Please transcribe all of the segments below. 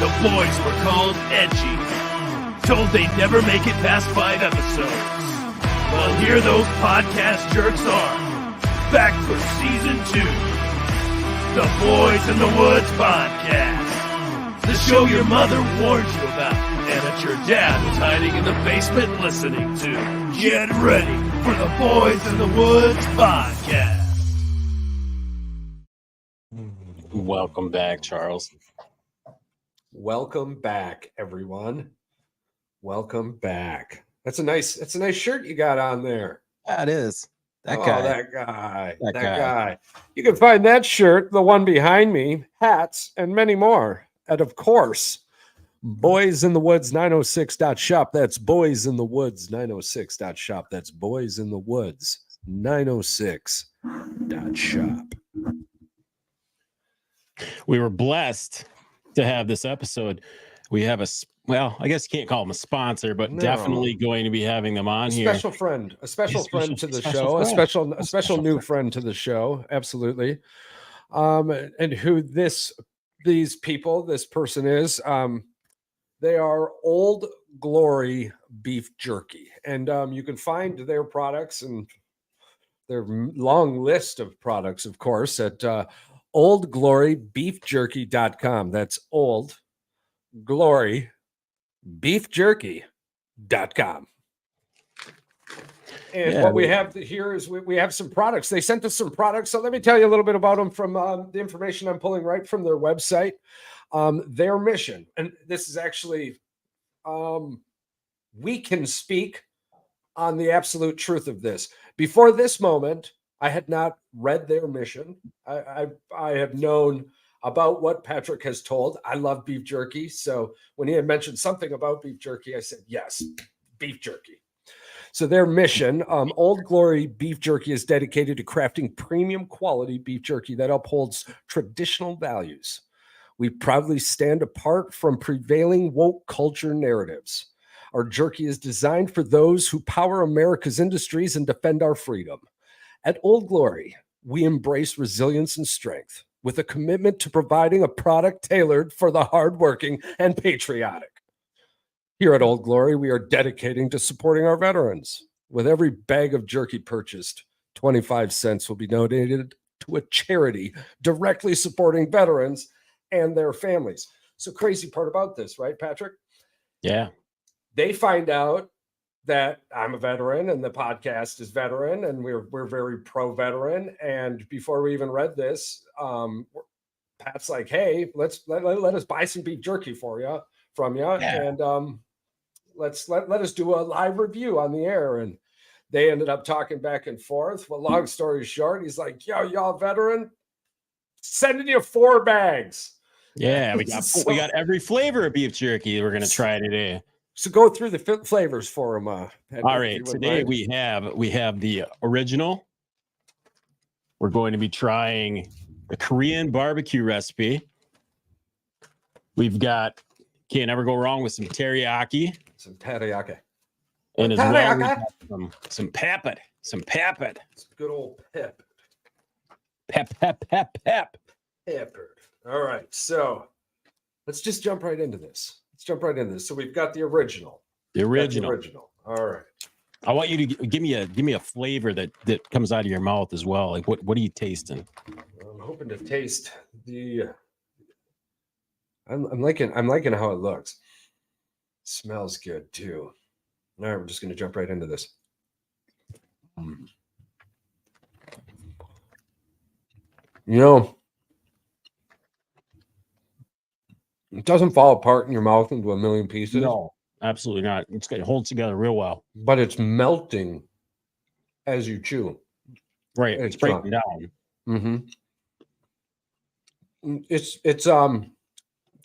The boys were called edgy, told they'd never make it past 5 episodes. Well, here those podcast jerks are, back for season 2. The Boys in the Woods podcast. The show your mother warned you about, and that your dad was hiding in the basement listening to. Get ready for the Boys in the Woods podcast. Welcome back, Charles. Welcome back, everyone. Welcome back. That's a nice shirt you got on there. Yeah, it is. That guy. You can find that shirt, the one behind me, hats, and many more at, of course, boysinthewoods906.shop. That's boysinthewoods906.shop. That's boysinthewoods906.shop. We were blessed to have this episode. We have I guess you can't call them a sponsor, but definitely going to be having them on here. A special friend to the show, a special new friend to the show. Absolutely. And who this person is, they are Old Glory Beef Jerky. And you can find their products and their long list of products, of course, at oldglorybeefjerky.com. That's Old Glory beefjerky.com. And what we have here is we have some products. They sent us some products. So let me tell you a little bit about them from the information I'm pulling right from their website. Their mission, and this is actually, we can speak on the absolute truth of this. Before this moment, I had not read their mission. I have known about what Patrick has told. I love beef jerky. So when he had mentioned something about beef jerky, I said, yes, beef jerky. So their mission, Old Glory Beef Jerky, is dedicated to crafting premium quality beef jerky that upholds traditional values. We proudly stand apart from prevailing woke culture narratives. Our jerky is designed for those who power America's industries and defend our freedom. At Old Glory, we embrace resilience and strength, with a commitment to providing a product tailored for the hardworking and patriotic. Here at Old Glory, we are dedicating to supporting our veterans. With every bag of jerky purchased, 25 cents will be donated to a charity directly supporting veterans and their families. So crazy part about this, right, Patrick? Yeah. They find out that I'm a veteran and the podcast is veteran, and we're very pro-veteran. And before we even read this, Pat's like, "Hey, let us buy some beef jerky from you, and let us do a live review on the air." And they ended up talking back and forth. Well, long story short, he's like, "Yo, y'all veteran, sending you 4 bags." Yeah, we got every flavor of beef jerky we're gonna try today. So go through the flavors for them. All right, today we have the original. We're going to be trying the Korean barbecue recipe. We've got, can't ever go wrong with some teriyaki. And as well, we got some pepper. Some good old pep. Pep. Peppered. All right, so let's just jump right into this. So we've got the original. The original. All right. I want you to give me a flavor that comes out of your mouth as well. Like what are you tasting? I'm hoping to taste the. I'm liking how it looks. Smells good too. All right, we're just going to jump right into this. You know, it doesn't fall apart in your mouth into a million pieces. No, absolutely not. It holds together real well. But it's melting as you chew. Right. It's breaking down. Mm-hmm. It's a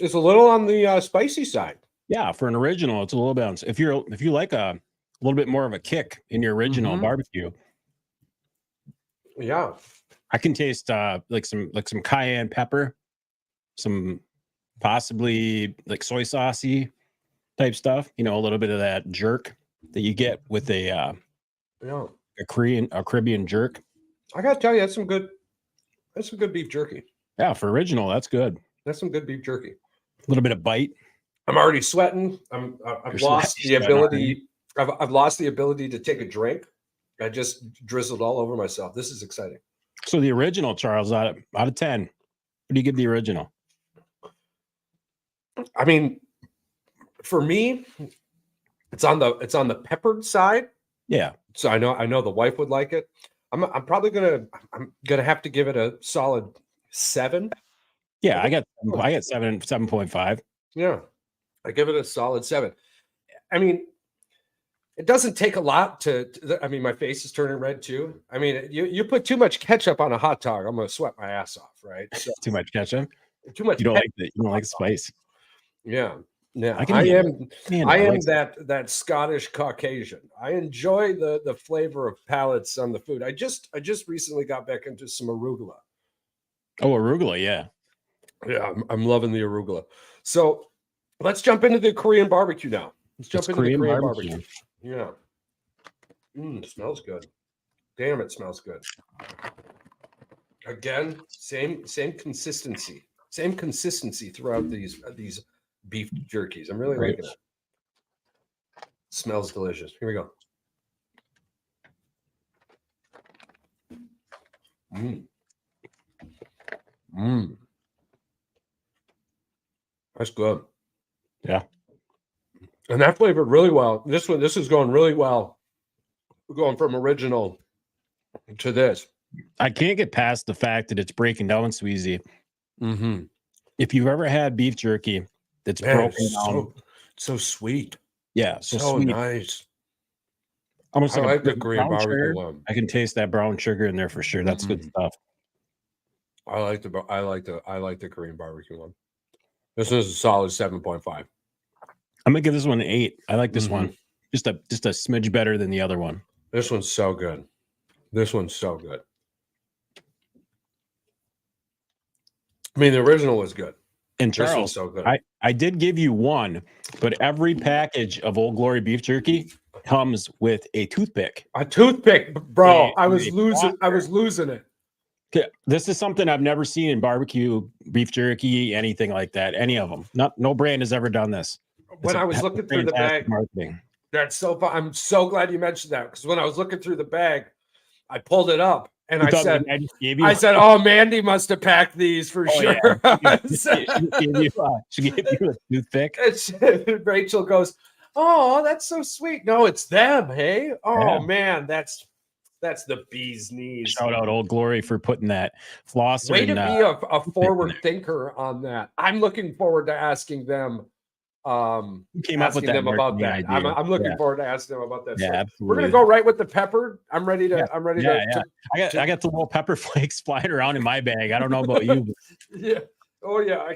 little on the spicy side. Yeah, for an original, it's a little bit. If you like a little bit more of a kick in your original barbecue. Yeah. I can taste like some cayenne pepper, some possibly like soy saucy type stuff, a little bit of that jerk that you get with a Caribbean jerk. I gotta tell you, that's some good beef jerky. Yeah, for original, that's good. That's some good beef jerky. little bit of bite. I'm already sweating. I've lost the ability. I've lost the ability to take a drink. I just drizzled all over myself. This is exciting. So the original, Charles, out of 10, what do you give the original? I mean, for me, it's on the peppered side. Yeah. So I know the wife would like it. I'm probably gonna have to give it a solid 7. Yeah, I got 7.5. Yeah, I give it a solid 7. I mean, it doesn't take a lot I mean, my face is turning red too. I mean, you put too much ketchup on a hot dog, I'm gonna sweat my ass off, right? So, Too much ketchup. too much. You don't like the, you don't like spice. Yeah. Yeah. I am that Scottish Caucasian. I enjoy the flavor of palates on the food. I just recently got back into some arugula. Oh, arugula, yeah. Yeah, I'm loving the arugula. So let's jump into the Korean barbecue now. Let's jump into the Korean barbecue. Yeah. It smells good. Damn, it smells good. Again, same consistency. Same consistency throughout these beef jerkies. I'm really liking it. Smells delicious. Here we go. That's good. Yeah. And that flavored really well. This is going really well. We're going from original to this. I can't get past the fact that it's breaking down so easy. Mm-hmm. If you've ever had beef jerky that's broken down, so sweet. Yeah, so sweet. Nice. Almost I like like the Korean barbecue one. I can taste that brown sugar in there for sure. That's good stuff. I like the Korean barbecue one. This is a solid 7.5. I'm gonna give this one an 8. I like this one. Just a smidge better than the other one. This one's so good. This one's so good. I mean, the original was good. And Charles, so good. I did give you one, but every package of Old Glory Beef Jerky comes with a toothpick. A toothpick, bro. I was losing it. Okay, this is something I've never seen in barbecue, beef jerky, anything like that. Any of them. No brand has ever done this. When I was looking through the bag, marketing. That's so fun. I'm so glad you mentioned that, because when I was looking through the bag, I pulled it up and I said, "Oh, Mandy must have packed these for sure." Yeah. She gave you a toothpick. Rachel goes, "Oh, that's so sweet." No, it's them. Hey, man, that's the bee's knees. Shout out Old Glory for putting that flosser. Way to be a forward thinker on that. I'm looking forward to asking them. Who came up with that about that? Idea. I'm looking forward to asking them about that. Yeah, absolutely. We're gonna go right with the pepper. I'm ready to. I got the little pepper flakes flying around in my bag. I don't know about you. Yeah. Oh yeah.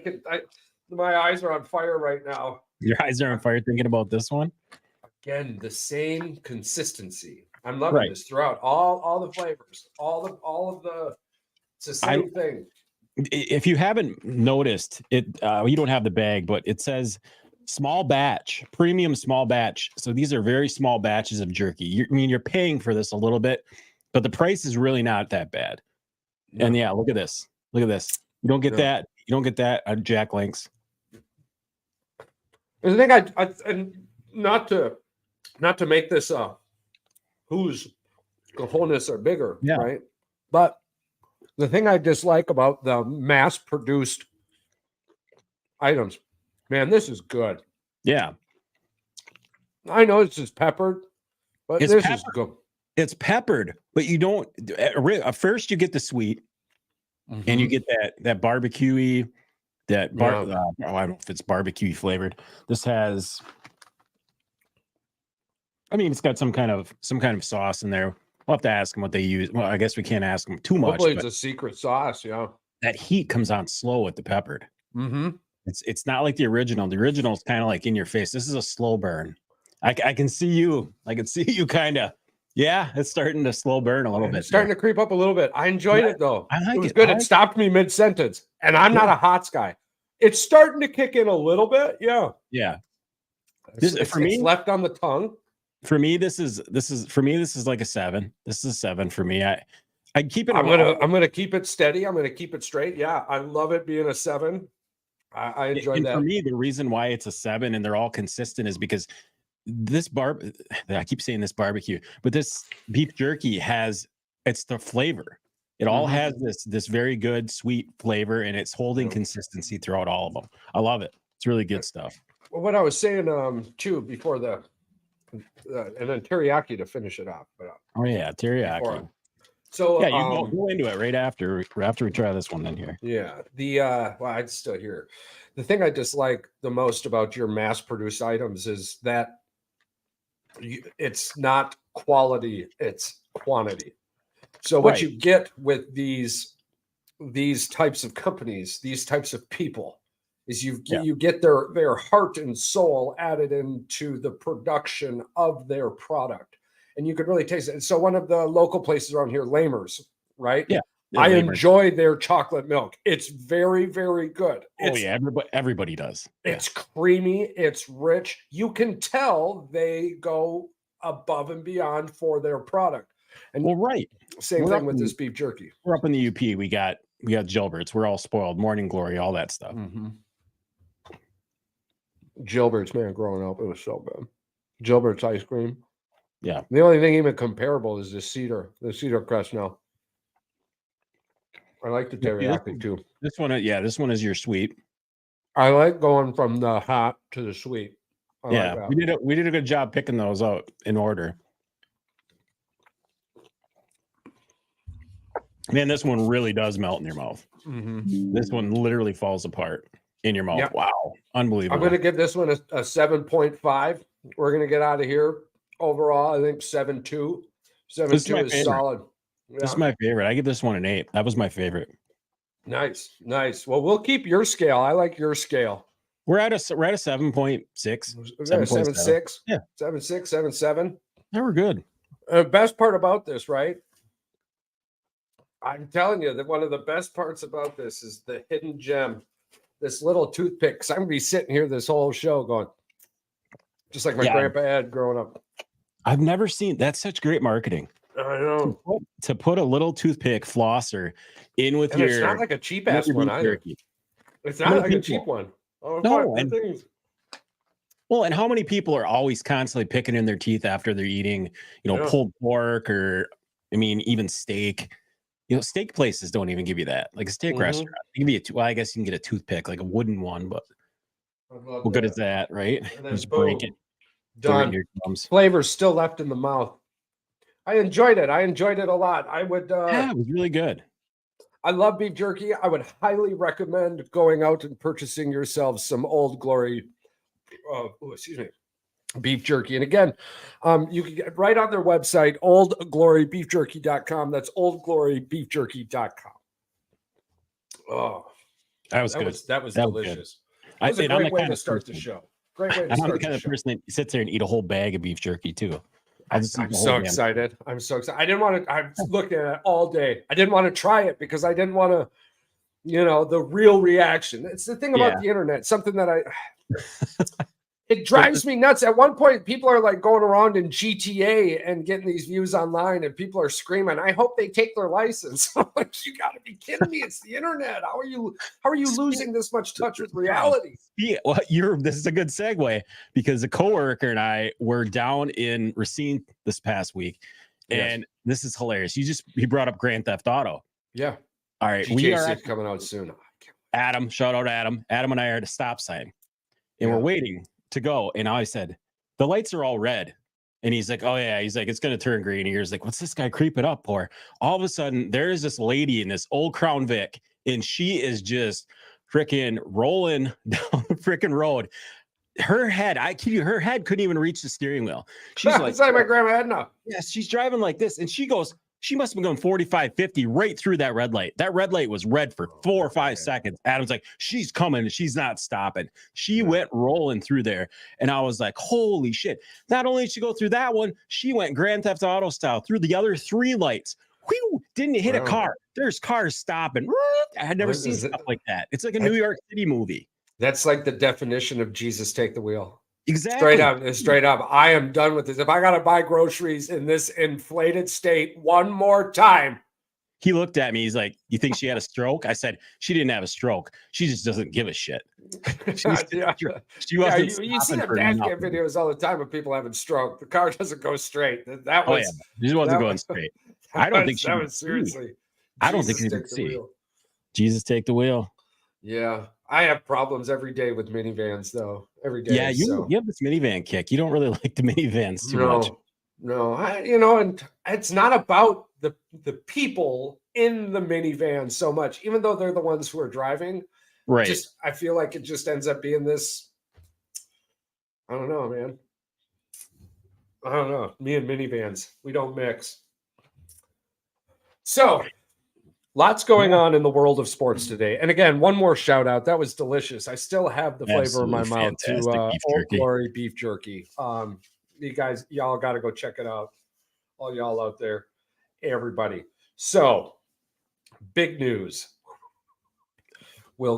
My eyes are on fire right now. Your eyes are on fire thinking about this one. Again, the same consistency. I'm loving this throughout all the flavors, all of the. It's the same thing. If you haven't noticed it, you don't have the bag, but it says small batch, premium small batch. So these are very small batches of jerky. You're paying for this a little bit, but the price is really not that bad. No. And yeah, look at this. Look at this. You don't get that. You don't get that at Jack Link's. The thing and not to make this whose cojones are bigger, right? But the thing I dislike about the mass-produced items, man, this is good. Yeah. I know it's just peppered, but this is good. It's peppered, but you don't. At first, you get the sweet, and you get that barbecue-y, I don't know if it's barbecue flavored. This has, I mean, it's got some kind of sauce in there. We'll have to ask them what they use. Well, I guess we can't ask them too much. Hopefully it's a secret sauce, yeah. That heat comes on slow with the peppered. It's not like the original. The original is kind of like in your face. This is a slow burn. I can see you. I can see you kind of. Yeah, it's starting to slow burn a little bit. It's starting to creep up a little bit. I enjoyed it though. I like it was good. It stopped me mid-sentence, and I'm not a Hots guy. It's starting to kick in a little bit. Yeah. Yeah. It's left on the tongue. For me, this is like a 7. This is a 7 for me. I keep it. I'm gonna keep it steady. I'm gonna keep it straight. Yeah, I love it being a 7. I enjoy And that. for me, the reason why it's a 7 and they're all consistent is because this I keep saying this barbecue, but this beef jerky it's the flavor. It all has this very good sweet flavor, and it's holding consistency throughout all of them. I love it. It's really good stuff. Well, what I was saying too before and then teriyaki to finish it off. But Oh yeah, teriyaki. So yeah, you go into it right after we try this one then here. Yeah. Well, I'd still hear. The thing I dislike the most about your mass-produced items is that it's not quality, it's quantity. So what you get with these types of companies, these types of people, is you get their heart and soul added into the production of their product, and you could really taste it. And so one of the local places around here, Lamers, right? Yeah. I enjoy their chocolate milk. It's very, very good. Everybody does. It's creamy. It's rich. You can tell they go above and beyond for their product. And same thing with this beef jerky. We're up in the UP. We got Gilbert's. We're all spoiled. Morning Glory, all that stuff. Gilbert's, man, growing up, it was so good. Gilbert's ice cream. Yeah. The only thing even comparable is the cedar crust now. I like the teriyaki too. This one is your sweet. I like going from the hot to the sweet. Like we did a good job picking those out in order. Man, this one really does melt in your mouth. This one literally falls apart in your mouth. Yep. Wow. Unbelievable. I'm going to give this one a 7.5. We're going to get out of here. Overall, I think 7.2. 7.2 is solid. Yeah. This is my favorite. I give this one an 8. That was my favorite. Nice. Well, we'll keep your scale. I like your scale. We're at a 7.6. 7.6. Yeah. 7.6, 7.7. Yeah, we're good. The best part about this, right? I'm telling you that one of the best parts about this is the hidden gem, this little toothpick. Because I'm going to be sitting here this whole show going, just like my grandpa had growing up. I've never seen that's such great marketing. I know. To put a little toothpick flosser in with It's not like a cheap ass one either. It's not like a cheap one. Oh, no. And how many people are always constantly picking in their teeth after they're eating, pulled pork or, even steak. Steak places don't even give you that. Like a steak restaurant, they give you I guess you can get a toothpick, like a wooden one, but what good is that, right? Just break it. Done. Flavors still left in the mouth. I enjoyed it. A lot. I would. It was really good. I love beef jerky. I would highly recommend going out and purchasing yourselves some Old Glory. Beef jerky. And again, you can get right on their website, oldglorybeefjerky.com. That's oldglorybeefjerky.com. Oh, that was good. That was delicious. That was a great way to start the show. Great way to start the show. I'm the kind of person that sits there and eat a whole bag of beef jerky too. I'm so excited. I didn't want to. I was looking at it all day. I didn't want to try it because I didn't want to, the real reaction. It's the thing about the internet. Something that it drives me nuts. At one point, people are like going around in GTA and getting these views online, and people are screaming, "I hope they take their license." I'm like, you got to be kidding me! It's the internet. How are you losing this much touch with reality? Yeah, well, this is a good segue because a coworker and I were down in Racine this past week, and this is hilarious. He brought up Grand Theft Auto. Yeah. All right, we are coming out soon. Adam, shout out Adam. Adam and I are at a stop sign, and we're waiting to go. And I said, the lights are all red. And he's like, oh yeah. He's like, it's going to turn green. And he's like, what's this guy creeping up for? All of a sudden, there is this lady in this old Crown Vic, and she is just freaking rolling down the freaking road. Her head, I kid you, her head couldn't even reach the steering wheel. She's like, it's like my grandma had now. Yes, she's driving like this. And she must have been going 45, 50 right through that red light. That red light was red for 4 or 5 seconds. Adam's like, she's coming. She's not stopping. She went rolling through there. And I was like, holy shit. Not only did she go through that one, she went Grand Theft Auto style through the other 3 lights. Whew, didn't hit a car. There's cars stopping. I had never seen stuff like that. It's like a New York City movie. That's like the definition of Jesus take the wheel. Exactly. Straight up. I am done with this. If I got to buy groceries in this inflated state one more time, He looked at me. He's like, "You think she had a stroke?" I said, "She didn't have a stroke. She just doesn't give a shit." She wasn't. You see stopping the for dash nothing. cam videos all the time of people having stroke. The car doesn't go straight. That Oh was. yeah, she wasn't that going was- straight. I don't think she that could was see. seriously. I don't think Jesus she could take the see. wheel. Jesus, take the wheel. Yeah, I have problems every day with minivans, though. Every day. Yeah, you have this minivan kick. You don't really like the minivans too much. No, and it's not about the people in the minivan so much, even though they're the ones who are driving. Right. Just I feel like it just ends up being this. I don't know, man. I don't know. Me and minivans, we don't mix. So, lots going on in the world of sports today. And again, one more shout out. That was delicious. I still have the flavor in my mouth to Old Glory Beef Jerky. Y'all got to go check it out. All y'all out there, everybody. So, big news. We'll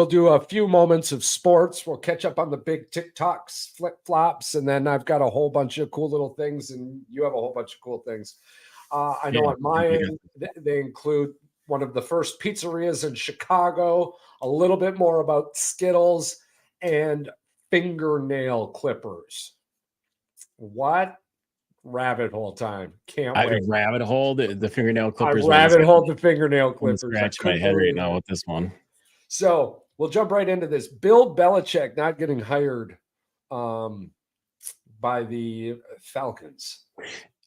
do a few moments of sports. We'll catch up on the big TikToks, flip flops, and then I've got a whole bunch of cool little things, and you have a whole bunch of cool things. I know on my end, they include one of the first pizzerias in Chicago, a little bit more about Skittles, and fingernail clippers. What? Rabbit hole time. Can't wait. Rabbit hole the fingernail clippers. Rabbit hole the fingernail clippers. Scratch my head right now with this one. So we'll jump right into this. Bill Belichick not getting hired by the Falcons.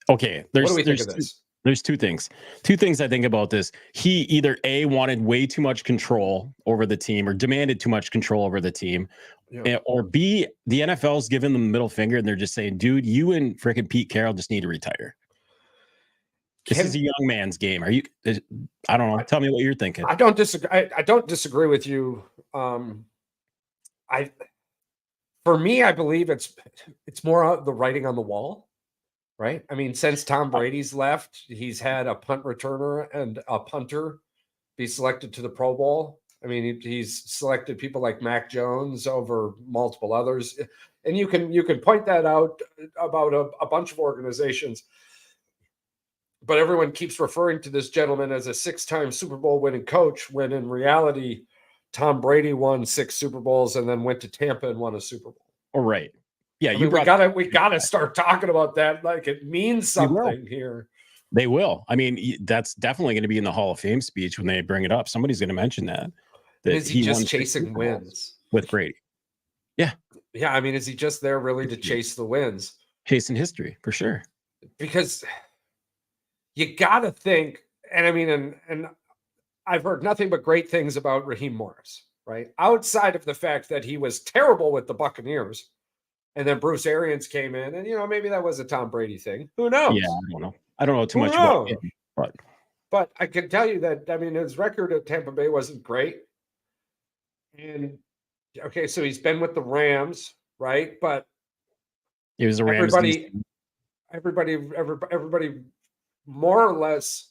Okay, what do we think of this? There's two things. Two things I think about this. He either A, wanted way too much control over the team or demanded too much control over the team. Yeah. Or B, the NFL's giving them the middle finger and they're just saying, dude, you and freaking Pete Carroll just need to retire. This is a young man's game. I don't know. Tell me what you're thinking. I don't disagree. I don't disagree with you. For me, I believe it's more the writing on the wall, right? I mean, since Tom Brady's left, he's had a punt returner and a punter be selected to the Pro Bowl. I mean, he's selected people like Mac Jones over multiple others, and you can point that out about a bunch of organizations. But everyone keeps referring to this gentleman as a 6-time Super Bowl winning coach, when in reality, Tom Brady won 6 Super Bowls and then went to Tampa and won a Super Bowl. Oh, right. Yeah, we gotta start talking about that. Like it means something here. They will. I mean, that's definitely going to be in the Hall of Fame speech when they bring it up. Somebody's going to mention that. Is he just chasing wins with Brady? Yeah. Yeah. I mean, is he just there really to chase the wins? Chasing history for sure. Because you got to think, and I mean, and I've heard nothing but great things about Raheem Morris, right? Outside of the fact that he was terrible with the Buccaneers, and then Bruce Arians came in, and maybe that was a Tom Brady thing. Who knows? Yeah, I don't know too much about him, but I can tell you that his record at Tampa Bay wasn't great. And okay, so he's been with the Rams, right? But he was a Rams. Everybody more or less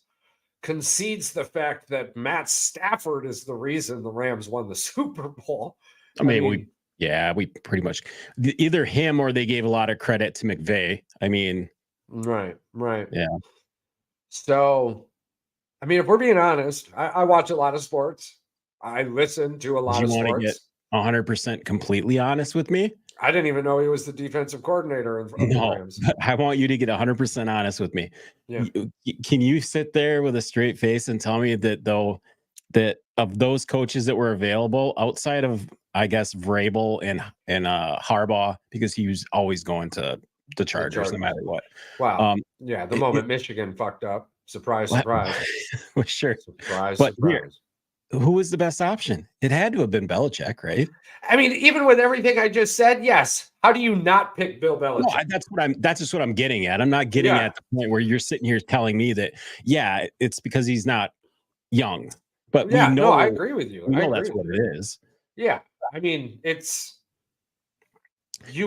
concedes the fact that Matt Stafford is the reason the Rams won the Super Bowl. I mean, we pretty much either him or they gave a lot of credit to McVay. I mean, right. Yeah. So, I mean, if we're being honest, I watch a lot of sports. I listen to a lot of sports. You want to get 100% completely honest with me? I didn't even know he was the defensive coordinator of the Rams. I want you to get 100% honest with me. Yeah. Can you sit there with a straight face and tell me that of those coaches that were available outside of, I guess, Vrabel and Harbaugh, because he was always going to the Chargers no matter what. Wow. Yeah. The moment Michigan fucked up. Surprise. Well, sure. Surprise. Who was the best option? It had to have been Belichick, right? I mean, even with everything I just said, yes. How do you not pick Bill Belichick? No, that's just what I'm getting at. I'm not getting at the point where you're sitting here telling me that, yeah, it's because he's not young. But we know, I agree with you. We know that's what it is. Yeah. I mean, it's the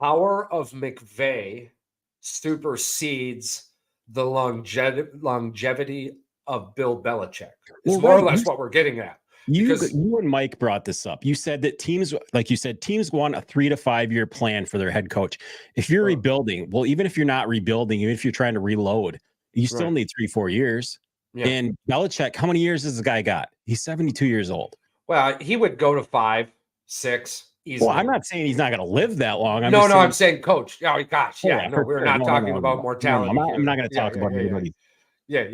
power of McVay supersedes the longevity of Bill Belichick. It's more or less what we're getting at. You and Mike brought this up. You said that teams want a 3 to 5 year plan for their head coach. If you're rebuilding, well, even if you're not rebuilding, even if you're trying to reload, You still need 3-4 years. Yeah. And Belichick, how many years has the guy got? He's 72 years old. Well, he would go to 5, 6 easily. Well, I'm not saying he's not going to live that long. I'm saying coach. Oh gosh, yeah, no, we're not talking about mortality. I'm not going to talk about anybody. Yeah.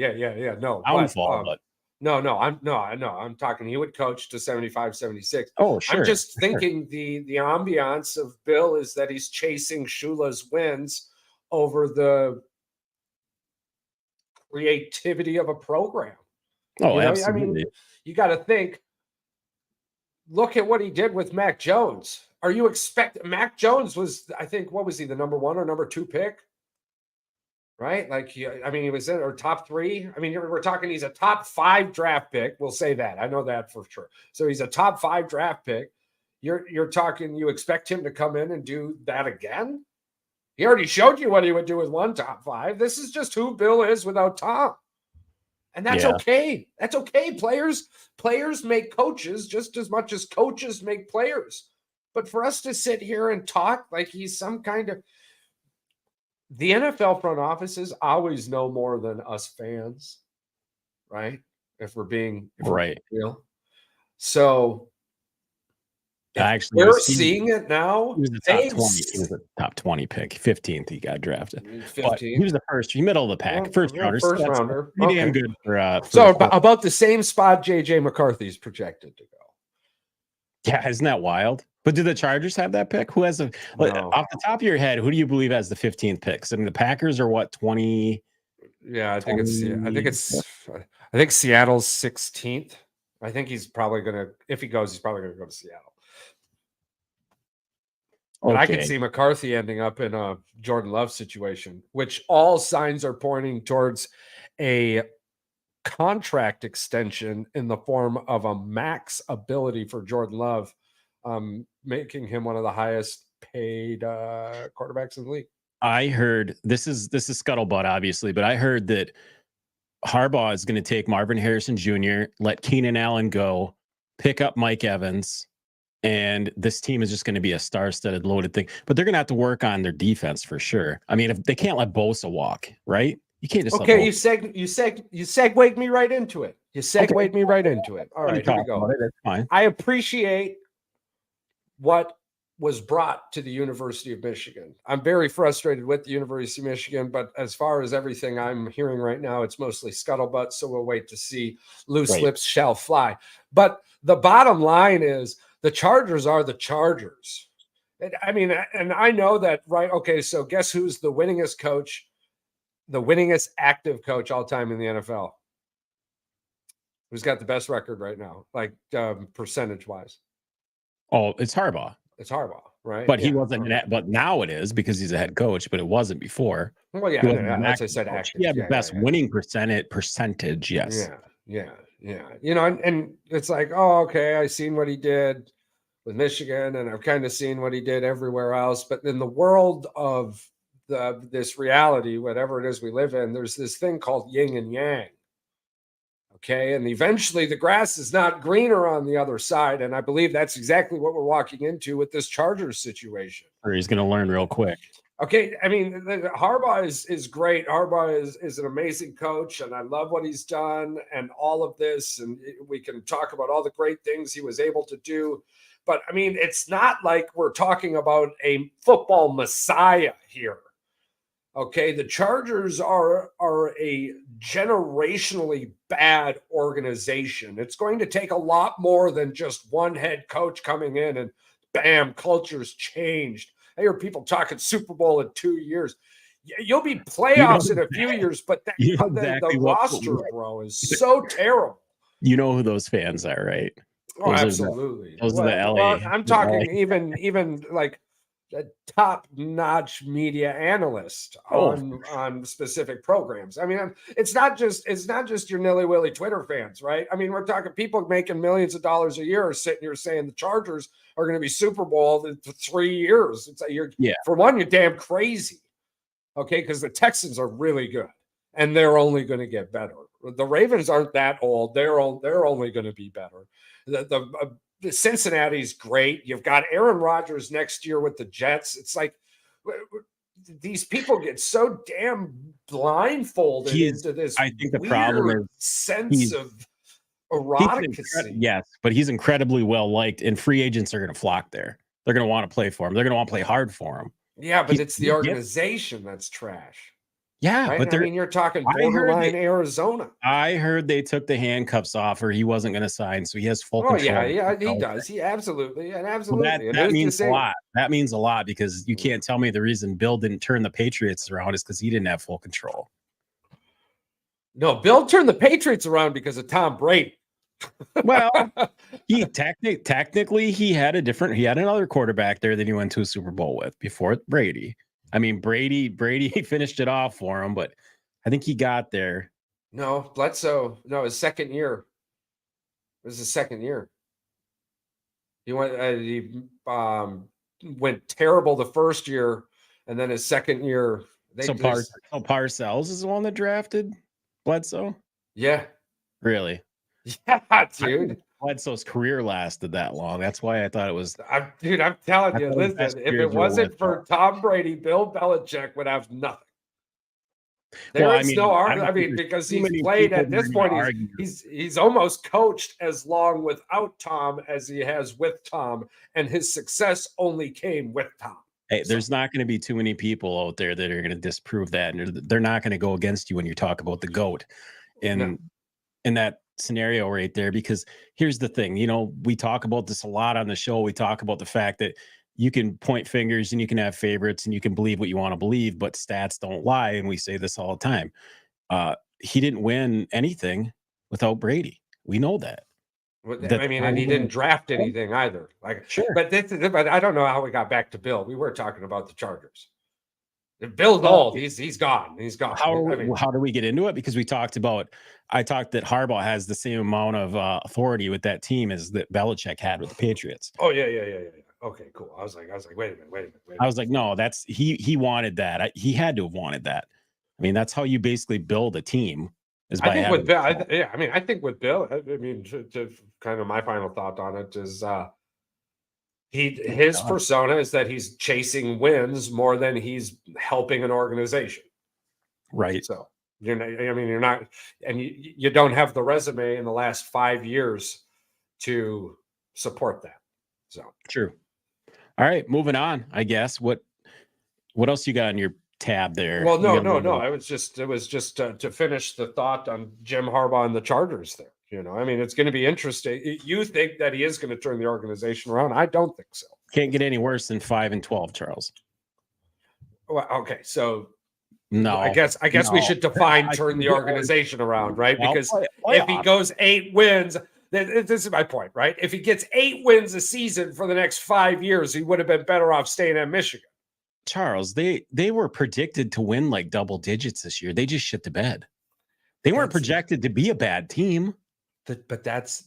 No, downfall, but I'm talking he would coach to 75, 76. oh, sure. I'm just thinking the ambiance of Bill is that he's chasing Shula's wins over the creativity of a program. Oh, absolutely. I mean, you got to think. Look at what he did with Mac Jones. Are you expecting Mac Jones was, I think, what was he, the number 1 or number 2 pick? Right? Like, he was in or top 3. I mean, we're talking he's a top 5 draft pick. We'll say that. I know that for sure. So he's a top 5 draft pick. You're talking, you expect him to come in and do that again? He already showed you what he would do with 1 top 5. This is just who Bill is without Tom. And that's okay. That's okay. Players make coaches just as much as coaches make players. But for us to sit here and talk like he's some kind of – the NFL front offices always know more than us fans, right? If we're being real. So actually, we're seeing it now. He was the top 20. He was the top 20 pick. 15th, he got drafted. 15th. He was the first, middle of the pack. First rounder. Pretty damn good for so about the same spot JJ McCarthy's projected to go. Yeah, isn't that wild? But do the Chargers have that pick? Who has off the top of your head, who do you believe has the 15th pick? I mean, the Packers are what, 20? Yeah, I think Seattle's 16th. I think he's probably gonna, if he goes, he's probably gonna go to Seattle. But I can see McCarthy ending up in a Jordan Love situation, which all signs are pointing towards a contract extension in the form of a max ability for Jordan Love, making him one of the highest paid quarterbacks in the league. I heard this is scuttlebutt, obviously, but I heard that Harbaugh is going to take Marvin Harrison Jr., let Keenan Allen go, pick up Mike Evans. And this team is just going to be a star-studded, loaded thing. But they're going to have to work on their defense for sure. I mean, if they can't let Bosa walk, right? You can't just you segued me right into it. Me right into it. All right, here we go. That's fine. I appreciate what was brought to the University of Michigan. I'm very frustrated with the University of Michigan, but as far as everything I'm hearing right now, it's mostly scuttlebutt. So we'll wait to see. Loose lips shall fly. But the bottom line is, the Chargers are the Chargers. I mean, and I know that, right? Okay, so guess who's the winningest coach, the winningest active coach all time in the NFL? Who's got the best record right now, like percentage-wise? Oh, it's Harbaugh. It's Harbaugh, right? But he wasn't. But now it is because he's a head coach. But it wasn't before. Well, yeah, as I said, active. He had the best winning percentage. Yes. Yeah. And it's like, oh, okay, I seen what he did with Michigan, and I've kind of seen what he did everywhere else. But in the world of this reality, whatever it is we live in, there's this thing called yin and yang. Okay, and eventually the grass is not greener on the other side, and I believe that's exactly what we're walking into with this Chargers situation. Or he's going to learn real quick. Okay, I mean, Harbaugh is great. Harbaugh is an amazing coach, and I love what he's done and all of this, and we can talk about all the great things he was able to do. But, I mean, it's not like we're talking about a football messiah here. Okay, the Chargers are a generationally bad organization. It's going to take a lot more than just one head coach coming in and, bam, culture's changed. I hear people talking Super Bowl in 2 years. You'll be playoffs in a few years, but the roster, bro, is so terrible. You know who those fans are, right? Oh, absolutely. Those are the LA. Well, I'm talking even like a top-notch media analyst on specific programs. I mean, it's not just your nilly-willy Twitter fans, right? I mean, we're talking people making millions of dollars a year are sitting here saying the Chargers are going to be Super Bowl in 3 years. It's like for one, you're damn crazy. Okay, because the Texans are really good, and they're only going to get better. The Ravens aren't that old; they're only going to be better. The Cincinnati's great. You've got Aaron Rodgers next year with the Jets. It's like these people get so damn blindfolded into this I think the problem is sense of eroticacy. Yes, but he's incredibly well liked, and free agents are going to flock there. They're going to want to play for him. They're going to want to play hard for him. Yeah, but it's the organization that's trash. Yeah, right? but you're talking borderline Arizona. I heard they took the handcuffs off, or he wasn't going to sign, so he has full control. Yeah, he does. He absolutely. Well, that means a lot. That means a lot because you can't tell me the reason Bill didn't turn the Patriots around is because he didn't have full control. No, Bill turned the Patriots around because of Tom Brady. Well, he technically he had another quarterback there that he went to a Super Bowl with before Brady. I mean, Brady finished it off for him, but I think he got there. No, Bledsoe. No, his second year. It was his second year. He went terrible the first year, and then his second year. Parcells is the one that drafted Bledsoe. Yeah. Really? Yeah, dude. Bledsoe's career lasted that long. That's why I thought it was. I'm telling you, listen, if it wasn't for Tom Brady, Bill Belichick would have nothing. Because he's played at this point, he's almost coached as long without Tom as he has with Tom, and his success only came with Tom. Hey, there's not going to be too many people out there that are going to disprove that, and they're not going to go against you when you talk about the GOAT in that scenario right there. Because here's the thing, we talk about this a lot on the show. We talk about the fact that you can point fingers and you can have favorites and you can believe what you want to believe, but stats don't lie. And we say this all the time. He didn't win anything without Brady. We know that. And he didn't draft anything either. Sure. But I don't know how we got back to Bill. We were talking about the Chargers. If Bill's old, he's gone. He's gone. How do we get into it? Because I talked that Harbaugh has the same amount of authority with that team as that Belichick had with the Patriots. Oh, yeah. Okay, cool. I was like, wait a minute. I was like, no, that's he wanted that. He had to have wanted that. I mean, that's how you basically build a team. I think with Bill, to kind of my final thought on it is his persona is that he's chasing wins more than he's helping an organization. Right. So you're not, and you don't have the resume in the last 5 years to support that. So true. All right, moving on. I guess what else you got in your tab there? Well, no. It was just to finish the thought on Jim Harbaugh and the Chargers there. It's going to be interesting. You think that he is going to turn the organization around? I don't think so. Can't get any worse than 5-12, Charles. Well, okay, so no, I guess we should define turn the organization around, right? Because if he goes 8 wins, this is my point, right? If he gets 8 wins a season for the next 5 years, he would have been better off staying at Michigan. Charles, they were predicted to win like double digits this year. They just shit the bed. They weren't projected to be a bad team. But that's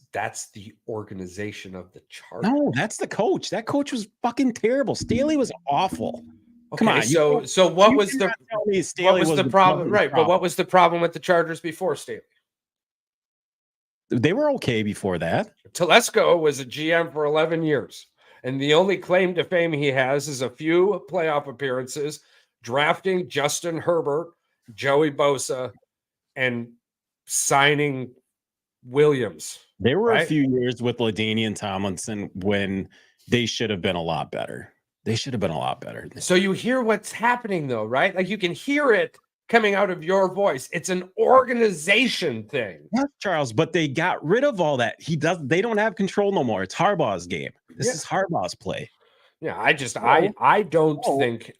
the organization of the Chargers. No, that's the coach. That coach was fucking terrible. Staley was awful. Okay, come on. So what was the problem? Right, but what was the problem with the Chargers before Staley? They were okay before that. Telesco was a GM for 11 years, and the only claim to fame he has is a few playoff appearances, drafting Justin Herbert, Joey Bosa, and signing Williams. There were a few years with LaDainian Tomlinson when they should have been a lot better. So you hear what's happening though, right? Like you can hear it coming out of your voice. It's an organization thing. Yes, Charles, but they got rid of all that. They don't have control no more. It's Harbaugh's game. This is Harbaugh's play. Yeah, I don't think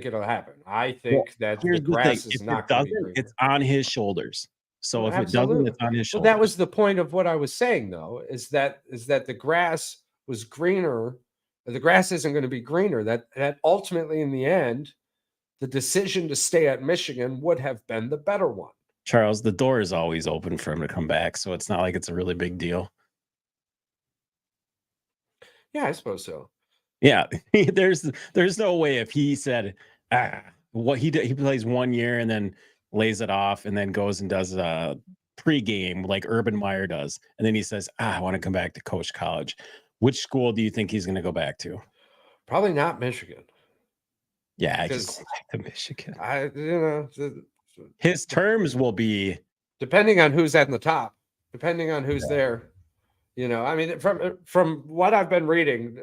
it'll happen. I think that the grass is not going to be green. It's on his shoulders. So if it doesn't, it's on his shoulders. Well, that was the point of what I was saying, though, is that the grass was greener. The grass isn't going to be greener. That ultimately, in the end, the decision to stay at Michigan would have been the better one. Charles, the door is always open for him to come back, so it's not like it's a really big deal. Yeah, I suppose so. Yeah, there's no way if he said what he plays 1 year and then lays it off and then goes and does a pregame like Urban Meyer does. And then he says, I want to come back to coach college. Which school do you think he's going to go back to? Probably not Michigan. Yeah, I just go back to Michigan. His terms will be depending on who's at the top, depending on who's there. I mean, from what I've been reading,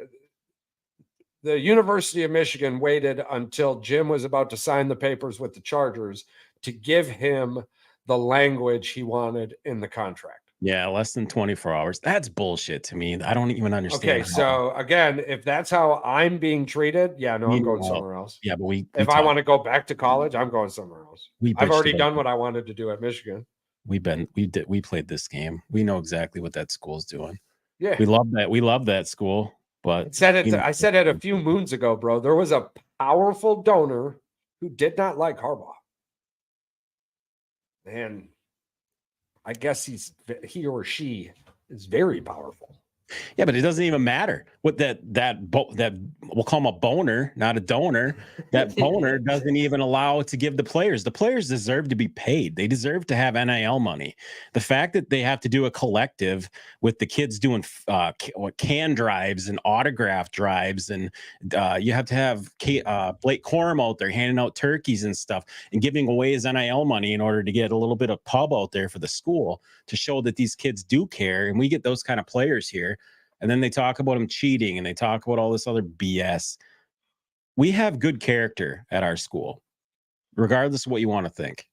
the University of Michigan waited until Jim was about to sign the papers with the Chargers to give him the language he wanted in the contract. Yeah, less than 24 hours. That's bullshit to me. I don't even understand. Okay, so again, if that's how I'm being treated, I'm going somewhere else. Yeah, but if I want to go back to college, I'm going somewhere else. I've already done what I wanted to do at Michigan. We played this game. We know exactly what that school's doing. Yeah, we love that. We love that school. But I said it a few moons ago, bro. There was a powerful donor who did not like Harbaugh, and I guess he or she is very powerful. Yeah, but it doesn't even matter what that we'll call him a boner, not a donor. That boner doesn't even allow to give the players. The players deserve to be paid. They deserve to have NIL money. The fact that they have to do a collective with the kids doing can drives and autograph drives, and you have to have Blake Corum out there handing out turkeys and stuff and giving away his NIL money in order to get a little bit of pub out there for the school to show that these kids do care. And we get those kind of players here. And then they talk about him cheating and they talk about all this other BS. We have good character at our school, regardless of what you want to think,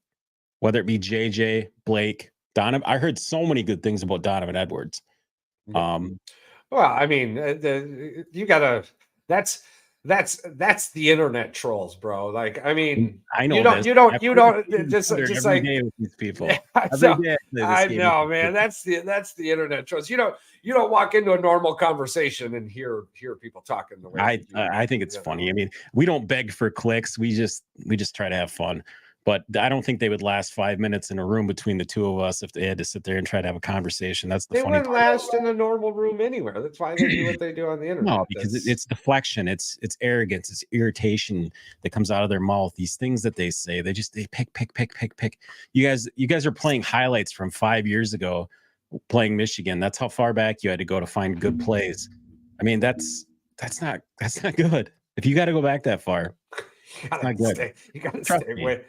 whether it be JJ, Blake, Donovan. I heard so many good things about Donovan Edwards. Well, I mean, you gotta, that's the internet trolls, bro. Like, I mean, I know you don't just every like day with these people. I know, man. That's the internet trolls. You don't walk into a normal conversation and hear people talking the way I think it's funny. I mean, we don't beg for clicks. We just try to have fun. But I don't think they would last 5 minutes in a room between the two of us if they had to sit there and try to have a conversation. That's the funny part. They wouldn't last in a normal room anywhere. That's why they do what they do on the internet. No, because it's deflection, it's arrogance, it's irritation that comes out of their mouth. These things that they say, they pick. You guys are playing highlights from 5 years ago, playing Michigan. That's how far back you had to go to find good plays. I mean, that's not good. If you got to go back that far. You gotta stay away.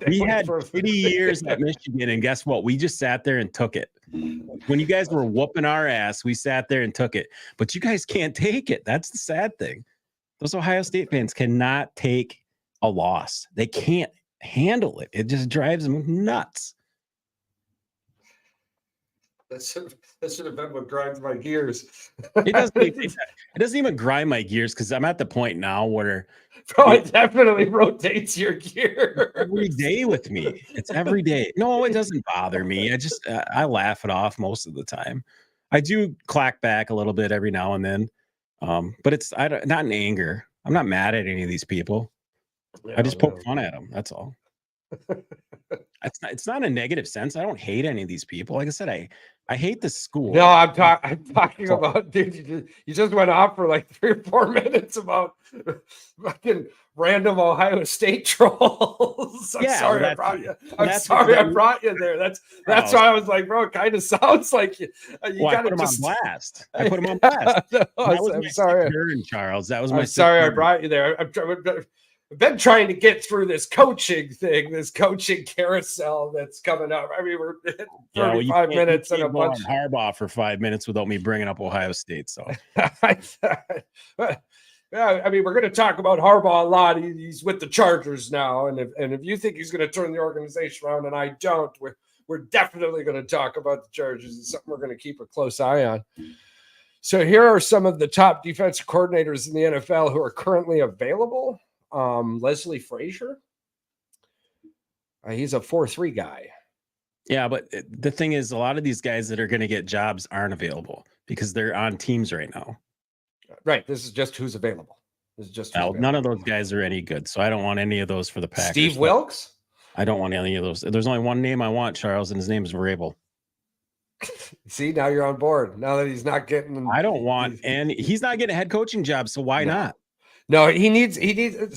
We had 50 years at Michigan, and guess what? We just sat there and took it. When you guys were whooping our ass, we sat there and took it. But you guys can't take it. That's the sad thing. Those Ohio State fans cannot take a loss. They can't handle it. It just drives them nuts. That should have been what grinds my gears. It doesn't even grind my gears because I'm at the point now where it definitely rotates your gear every day with me. It's every day. No, it doesn't bother me. I laugh it off most of the time. I do clack back a little bit every now and then, but it's not in anger. I'm not mad at any of these people. I just poke fun at them. That's all. It's not a negative sense. I don't hate any of these people. Like I said, I hate the school. No, I'm talking about, dude, you just went off for like 3 or 4 minutes about fucking random Ohio State trolls. I'm sorry I brought you. I brought you there. That's why I was like, bro, it kind of sounds like you got to just on blast. I put him on blast. I'm sorry, Charles. That was my. I'm sorry I brought you there. I've been trying to get through this coaching carousel that's coming up. I mean, we're 35 minutes and a bunch. Harbaugh for 5 minutes without me bringing up Ohio State. So, yeah, I mean, we're going to talk about Harbaugh a lot. He's with the Chargers now, and if you think he's going to turn the organization around, and I don't, we're definitely going to talk about the Chargers. It's something we're going to keep a close eye on. So here are some of the top defensive coordinators in the NFL who are currently available. Leslie Frazier. He's a 4-3 guy. Yeah, but the thing is, a lot of these guys that are going to get jobs aren't available because they're on teams right now. Right. This is just who's available. None of those guys are any good, so I don't want any of those for the Packers. Steve Wilkes? I don't want any of those. There's only one name I want, Charles, and his name is Vrabel. See, now you're on board. Now that he's not getting. I don't want, and he's not getting a head coaching job, so why not? No, he needs.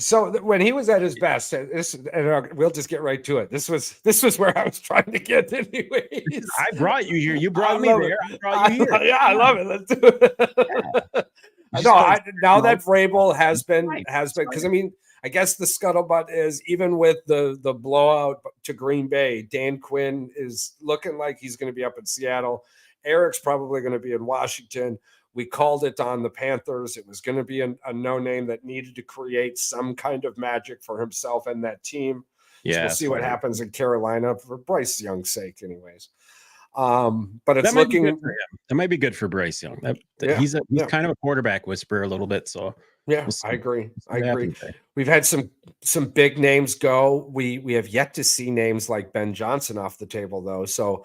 So when he was at his best, we'll just get right to it. This was where I was trying to get, anyways. I brought you here. You brought me there. I brought you here. Yeah, I love it. Let's do it. No, now that Vrabel has been, because I mean, I guess the scuttlebutt is even with the blowout to Green Bay, Dan Quinn is looking like he's going to be up in Seattle. Eric's probably going to be in Washington. We called it on the Panthers. It was going to be a no name that needed to create some kind of magic for himself and that team. Yeah, so we'll see what happens in Carolina for Bryce Young's sake, anyways. But it's looking. That might be good for Bryce Young. He's kind of a quarterback whisperer a little bit. So yeah, we'll I agree. We've had some big names go. We have yet to see names like Ben Johnson off the table though. So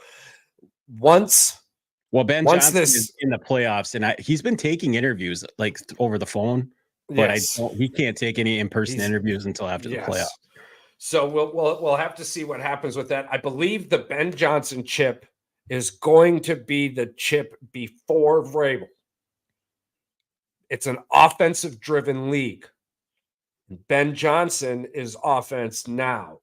Ben Johnson is in the playoffs, and he's been taking interviews like over the phone, but he can't take any in-person interviews until after the playoffs. So we'll have to see what happens with that. I believe the Ben Johnson chip is going to be the chip before Vrabel. It's an offensive-driven league. Ben Johnson is offense now.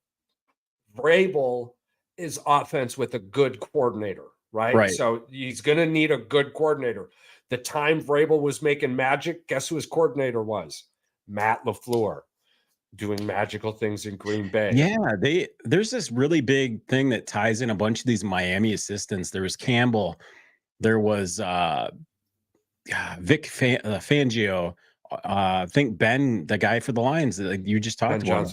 Vrabel is offense with a good coordinator, right? So he's going to need a good coordinator. The time Vrabel was making magic, guess who his coordinator was? Matt LaFleur. Doing magical things in Green Bay. Yeah, there's this really big thing that ties in a bunch of these Miami assistants. There was Campbell, there was Vic Fangio. I think Ben, the guy for the Lions that you just talked about.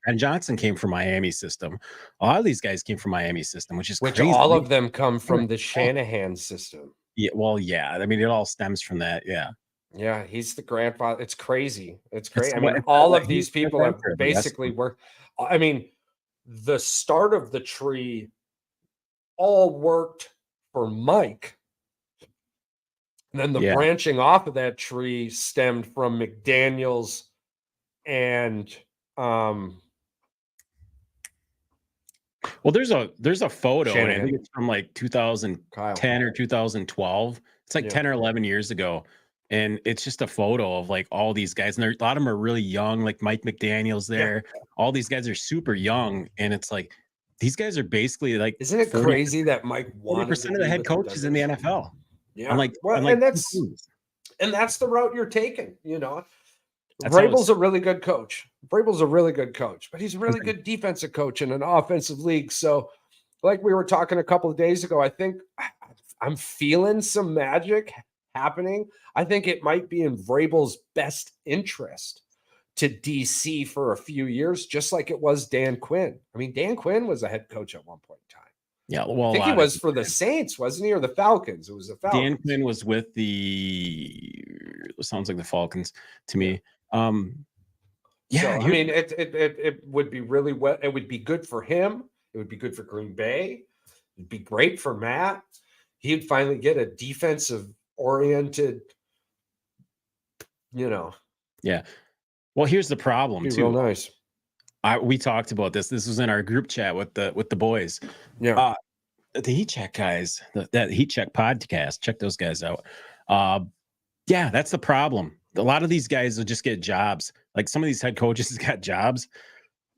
Ben Johnson came from Miami system. A lot of these guys came from Miami system, which crazy. All of them come from the Shanahan system. Yeah, well, yeah. I mean, it all stems from that. Yeah. Yeah, he's the grandfather. It's crazy. It's crazy. I mean, all of these people have basically worked. I mean, the start of the tree all worked for Mike. And then the branching off of that tree stemmed from McDaniels and well, there's a photo, and I think it's from like 2010 or 2012. It's like 10 or 11 years ago. And it's just a photo of like all these guys, and a lot of them are really young, like Mike McDaniel's there. Yeah. All these guys are super young, and it's like these guys are basically like. Isn't it crazy that Mike 40% of the head coaches in the NFL? Yeah, and that's the route you're taking. You know, Vrabel's a really good coach. Vrabel's a really good coach, but he's a really good defensive coach in an offensive league. So, like we were talking a couple of days ago, I think I'm feeling some magic happening. I think it might be in Vrabel's best interest to DC for a few years, just like it was Dan Quinn. I mean, Dan Quinn was a head coach at one point in time. Yeah, well, I think he was for the Saints, wasn't he, or the Falcons? It was the Falcons. Dan Quinn was with sounds like the Falcons to me. I mean, it would be really well. It would be good for him. It would be good for Green Bay. It'd be great for Matt. He'd finally get a defensive oriented, Yeah. Well, here's the problem too. Real nice. We talked about this. This was in our group chat with the boys. Yeah. The Heat Check guys, that Heat Check podcast. Check those guys out. Yeah, that's the problem. A lot of these guys will just get jobs. Like some of these head coaches got jobs.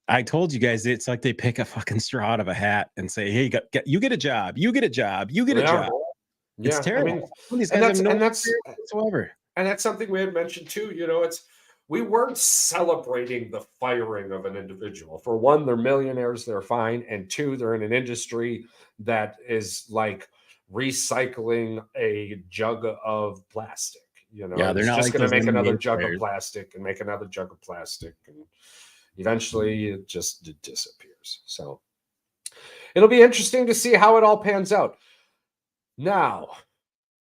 I told you guys, it's like they pick a fucking straw out of a hat and say, "Hey, you get a job. You get a job. You get a job." It's terrible. I mean, these guys have no experience whatsoever. And that's something we had mentioned too. We weren't celebrating the firing of an individual. For one, they're millionaires, they're fine. And two, they're in an industry that is like recycling a jug of plastic. They're not just going to make another jug of plastic and make another jug of plastic. And eventually it disappears. So it'll be interesting to see how it all pans out. Now,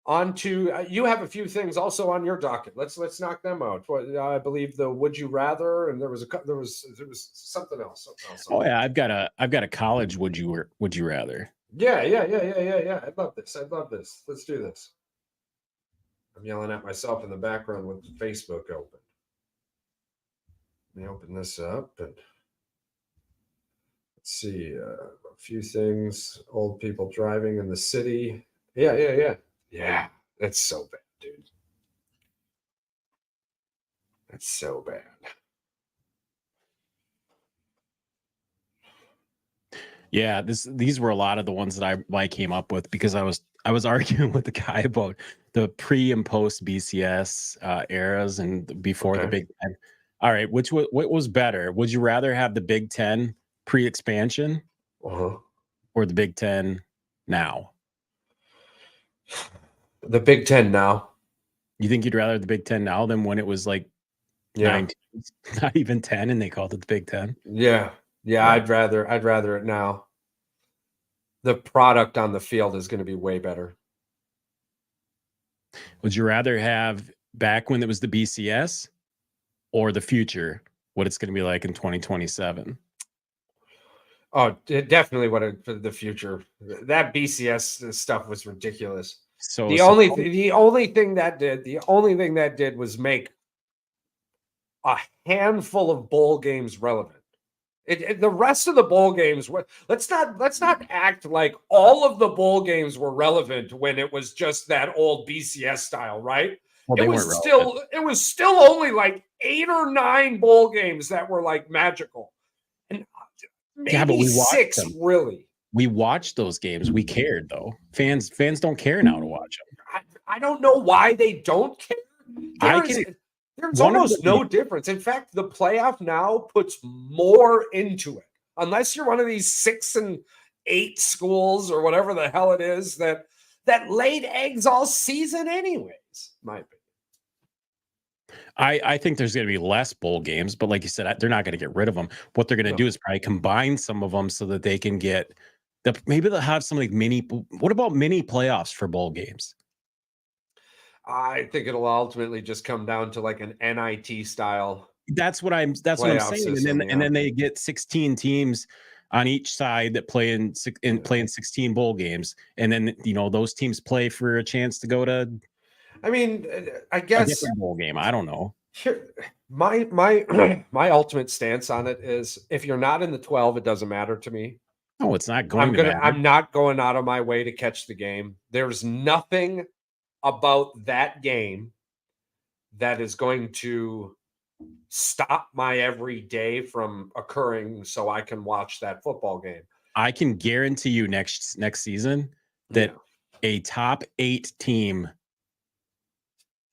on to you have a few things also on your docket. Let's knock them out. I believe the would you rather, and there was something else. Oh yeah, I've got a college would you rather. Yeah. I love this. Let's do this. I'm yelling at myself in the background with Facebook open. Let me open this up and let's see a few things. Old people driving in the city. Yeah, that's so bad, dude. That's so bad. Yeah, these were a lot of the ones that I came up with because I was arguing with the guy about the pre and post BCS eras and before the Big Ten. All right, what was better? Would you rather have the Big Ten pre-expansion or the Big Ten now? The Big Ten now. You think you'd rather the Big Ten now than when it was like 9 teams, not even 10, and they called it the Big Ten? Yeah. I'd rather it now. The product on the field is going to be way better. Would you rather have back when it was the BCS or the future, what it's going to be like in 2027? Oh, definitely for the future. That BCS stuff was ridiculous. So the only thing that did was make a handful of bowl games relevant. The rest of the bowl games were, let's not act like all of the bowl games were relevant when it was just that old BCS style, right? Well, it was still only like 8 or 9 bowl games that were like magical. And maybe but we watched 6 them. Really. We watched those games. We cared though. Fans don't care now to watch them. I don't know why they don't care. There's almost no difference. In fact, the playoff now puts more into it. Unless you're one of these 6 and 8 schools or whatever the hell it is that laid eggs all season anyways, my opinion. I think there's going to be less bowl games, but like you said, they're not going to get rid of them. What they're going to do is probably combine some of them so that they can get maybe they'll have some like what about mini playoffs for bowl games? I think it'll ultimately just come down to like an NIT style. That's what I'm saying. System, and then they get 16 teams on each side that play in 16 bowl games, and then those teams play for a chance to go to. I mean, I guess a bowl game. I don't know. My ultimate stance on it is if you're not in the 12, it doesn't matter to me. No, it's not going to matter. I'm not going out of my way to catch the game. There's nothing about that game that is going to stop my every day from occurring so I can watch that football game. I can guarantee you next season that a top 8 team,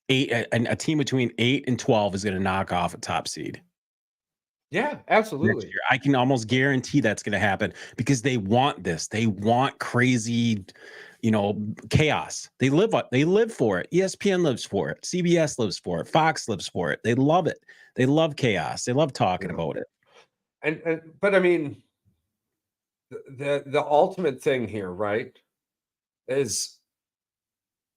a team between 8 and 12 is going to knock off a top seed. Yeah, absolutely. I can almost guarantee that's going to happen because they want this. They want crazy, chaos. They live for it. ESPN lives for it. CBS lives for it. Fox lives for it. They love it. They love chaos. They love talking about it. But I mean, the ultimate thing here, right, is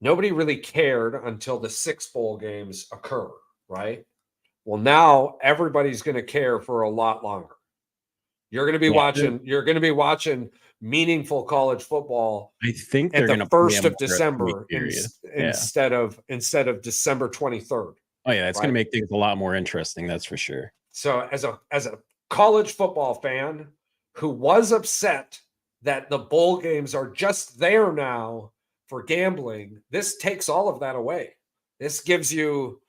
nobody really cared until the 6 bowl games occur, right? Well, now everybody's going to care for a lot longer. You're going to be watching. You're going to be watching meaningful college football. I think they're going to 1st of December instead of December 23rd. Oh yeah, that's going to make things a lot more interesting. That's for sure. So as a college football fan who was upset that the bowl games are just there now for gambling, this takes all of that away. This gives you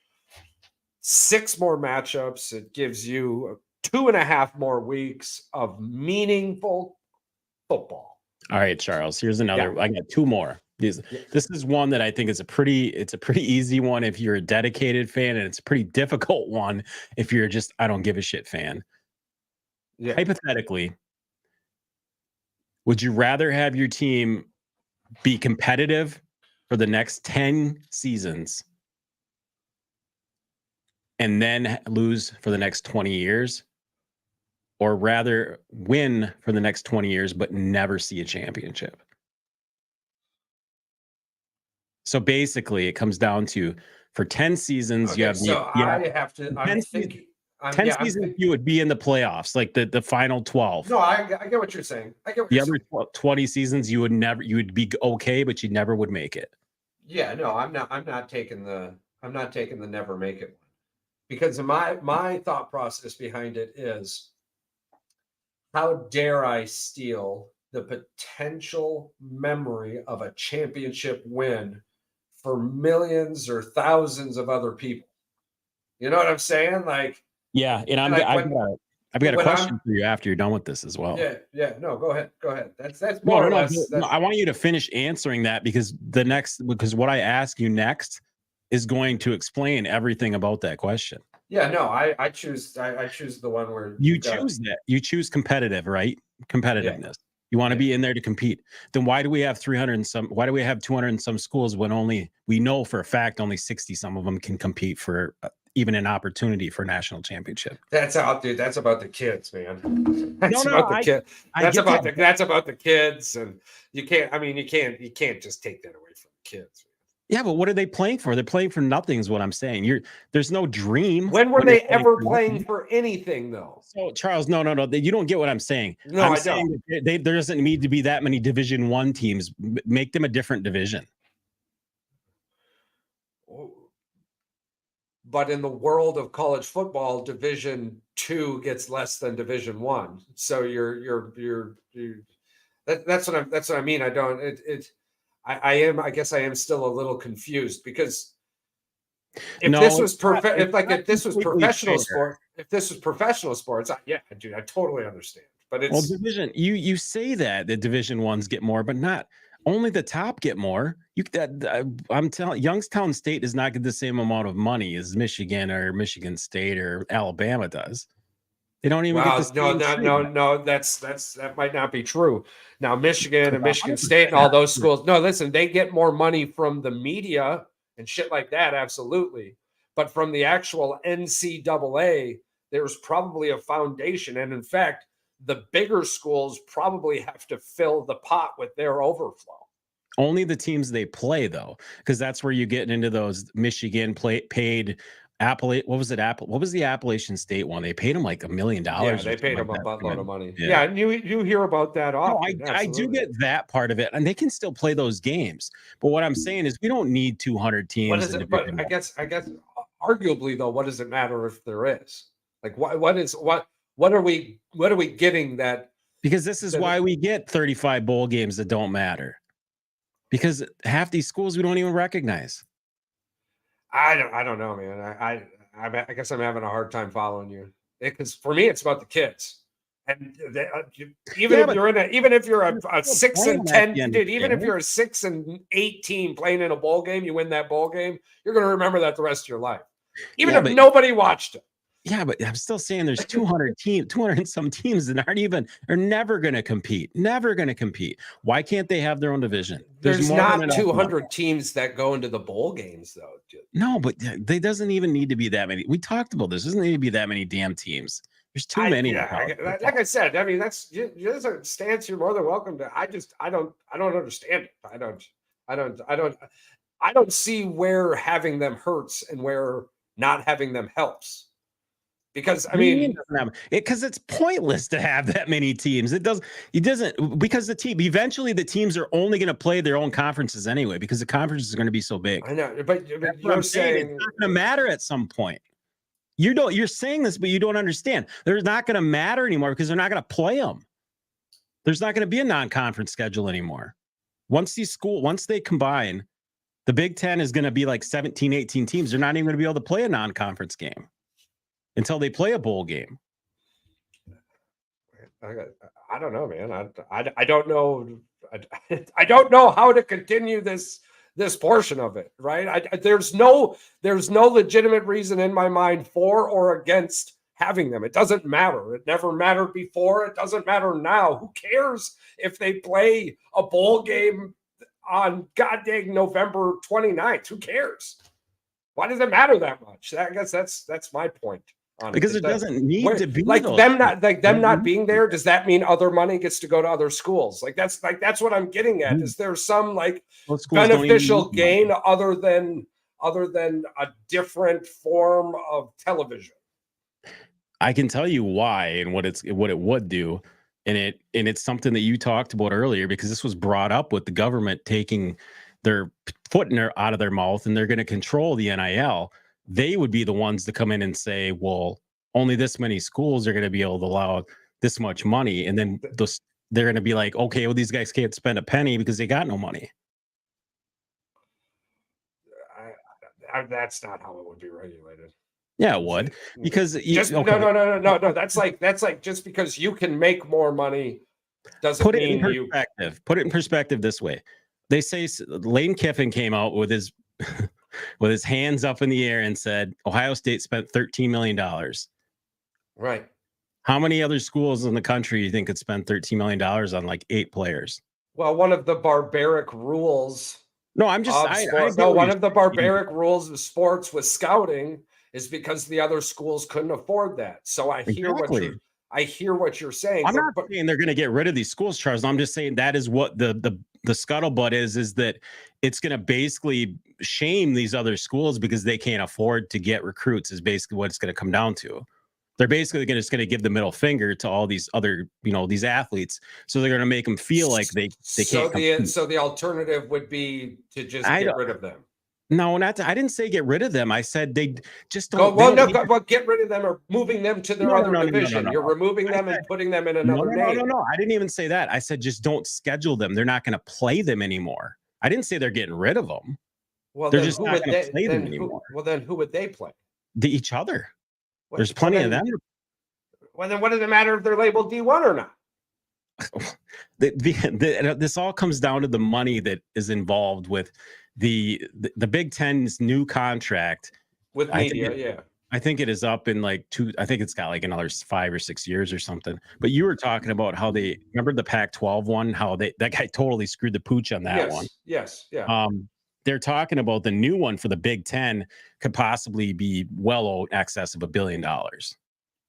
6 more matchups. It gives you 2.5 more weeks of meaningful football. All right, Charles, here's another. I got 2 more. This is one that I think is a pretty easy one if you're a dedicated fan, and it's a pretty difficult one if you're just I don't give a shit fan. Yeah. Hypothetically, would you rather have your team be competitive for the next 10 seasons and then lose for the next 20 years, or rather win for the next 20 years but never see a championship? So basically, it comes down to for 10 seasons, you have. I have to. I'm thinking. 10 seasons, you would be in the playoffs, like the final 12. No, I get what you're saying. I get what the other 20 seasons, you would be okay, but you never would make it. Yeah, no, I'm not taking the never make it one, because my thought process behind it is, how dare I steal the potential memory of a championship win for millions or thousands of other people? You know what I'm saying? Like, yeah, and I've got a question for you after you're done with this as well. Yeah. No, go ahead. That's more or less. No, I want you to finish answering that because what I ask you next is going to explain everything about that question. Yeah, no, I choose the one where You choose that. You choose competitive, right? Competitiveness. You want to be in there to compete. Then why do we have 300 and some? Why do we have 200 and some schools when only we know for a fact only 60 some of them can compete for even an opportunity for national championship? That's out, dude. That's about the kids, man. That's No, about the kid. I get that. That's about the kids, and you can't. I mean, you can't just take that away from the kids. Yeah, but what are they playing for? They're playing for nothing, is what I'm saying. There's no dream. When were they ever playing for anything, though? So, Charles, no. You don't get what I'm saying. No, I'm I saying don't. There doesn't need to be that many Division I teams. Make them a different division. But in the world of college football, Division II gets less than Division I. So that's what I mean. I guess I am still a little confused because if this was professional sports, yeah, dude, I totally understand. But it's division. You say that the Division Ones get more, but not only the top get more. I'm telling Youngstown State does not get the same amount of money as Michigan or Michigan State or Alabama does. They don't even get the same. No. That might not be true. Now, Michigan and Michigan State and all those schools. No, listen, they get more money from the media and shit like that, absolutely. But from the actual NCAA, there's probably a foundation, and in fact, the bigger schools probably have to fill the pot with their overflow. Only the teams they play, though, because that's where you get into those Michigan paid. What was the Appalachian State one? They paid them like $1 million. Yeah, they paid them a buttload of money. Yeah, and you hear about that often. No, I do get that part of it, and they can still play those games. But what I'm saying is, we don't need 200 teams. What is it? But I guess, arguably though, what does it matter if there is? Like, what are we getting that? Because this is why we get 35 bowl games that don't matter. Because half these schools we don't even recognize. I don't know, man. I guess I'm having a hard time following you because for me it's about the kids, and even if you're a 6 and 10 dude, even if you're a 6 and 8 team playing in a bowl game, you win that bowl game, you're going to remember that the rest of your life, even if nobody watched it. Yeah, but I'm still saying there's 200 and some teams that are never going to compete. Never going to compete. Why can't they have their own division? There's not 200 teams that go into the bowl games, though. No, but there doesn't even need to be that many. We talked about this. There doesn't need to be that many damn teams. There's too many. Like I said, I mean, that's a stance you're more than welcome to. I don't understand it. I don't see where having them hurts and where not having them helps. Because I mean, because it's pointless to have that many teams. It doesn't because eventually the teams are only going to play their own conferences anyway, because the conferences are going to be so big. I know, but you're saying it's not going to matter at some point. You're saying this, but you don't understand. They're not going to matter anymore because they're not going to play them. There's not going to be a non-conference schedule anymore. Once they combine, the Big Ten is going to be like 17, 18 teams. They're not even going to be able to play a non-conference game until they play a bowl game. I don't know, man. I don't know. I don't know how to continue this portion of it, right? There's no legitimate reason in my mind for or against having them. It doesn't matter. It never mattered before. It doesn't matter now. Who cares if they play a bowl game on goddamn November 29th? Who cares? Why does it matter that much? I guess that's my point. Because it doesn't need to be like them not being there. Does that mean other money gets to go to other schools? That's what I'm getting at. Is there some beneficial gain other than a different form of television? I can tell you why and what it would do, and it's something that you talked about earlier, because this was brought up with the government taking their foot out of their mouth, and they're going to control the NIL. They would be the ones to come in and say, well, only this many schools are going to be able to allow this much money. And then they're going to be like, okay, well, these guys can't spend a penny because they got no money. That's not how it would be regulated. Yeah, it would. Because no. That's like just because you can make more money doesn't mean Put it in perspective this way. They say Lane Kiffin came out with his with his hands up in the air and said, Ohio State spent $13 million. Right. How many other schools in the country do you think could spend $13 million on like 8 players? Well, one of the barbaric rules No, I'm just, of sports. No, one of the barbaric rules of sports with scouting is because the other schools couldn't afford that. So I hear what you're saying. I'm not saying they're going to get rid of these schools, Charles. I'm just saying that is what the scuttlebutt is that it's going to basically shame these other schools because they can't afford to get recruits is basically what it's going to come down to. They're basically just going to give the middle finger to all these other, these athletes. So they're going to make them feel like they can't. So the alternative would be to just get rid of them. No, I didn't say get rid of them. I said they just don't. Get rid of them or moving them to their other division. You're removing them and putting them in another name. No. I didn't even say that. I said just don't schedule them. They're not going to play them anymore. I didn't say they're getting rid of them. Well, they're just not going to play them anymore. Then who would they play? Each other. There's plenty of them. Well, then what does it matter if they're labeled D1 or not? This all comes down to the money that is involved with the Big Ten's new contract with media. I think it is up in I think it's got like another 5 or 6 years or something. But you were talking about how they remember the Pac-12 one, how that guy totally screwed the pooch on that one. Yes. Yeah. They're talking about the new one for the Big Ten could possibly be well in excess of $1 billion.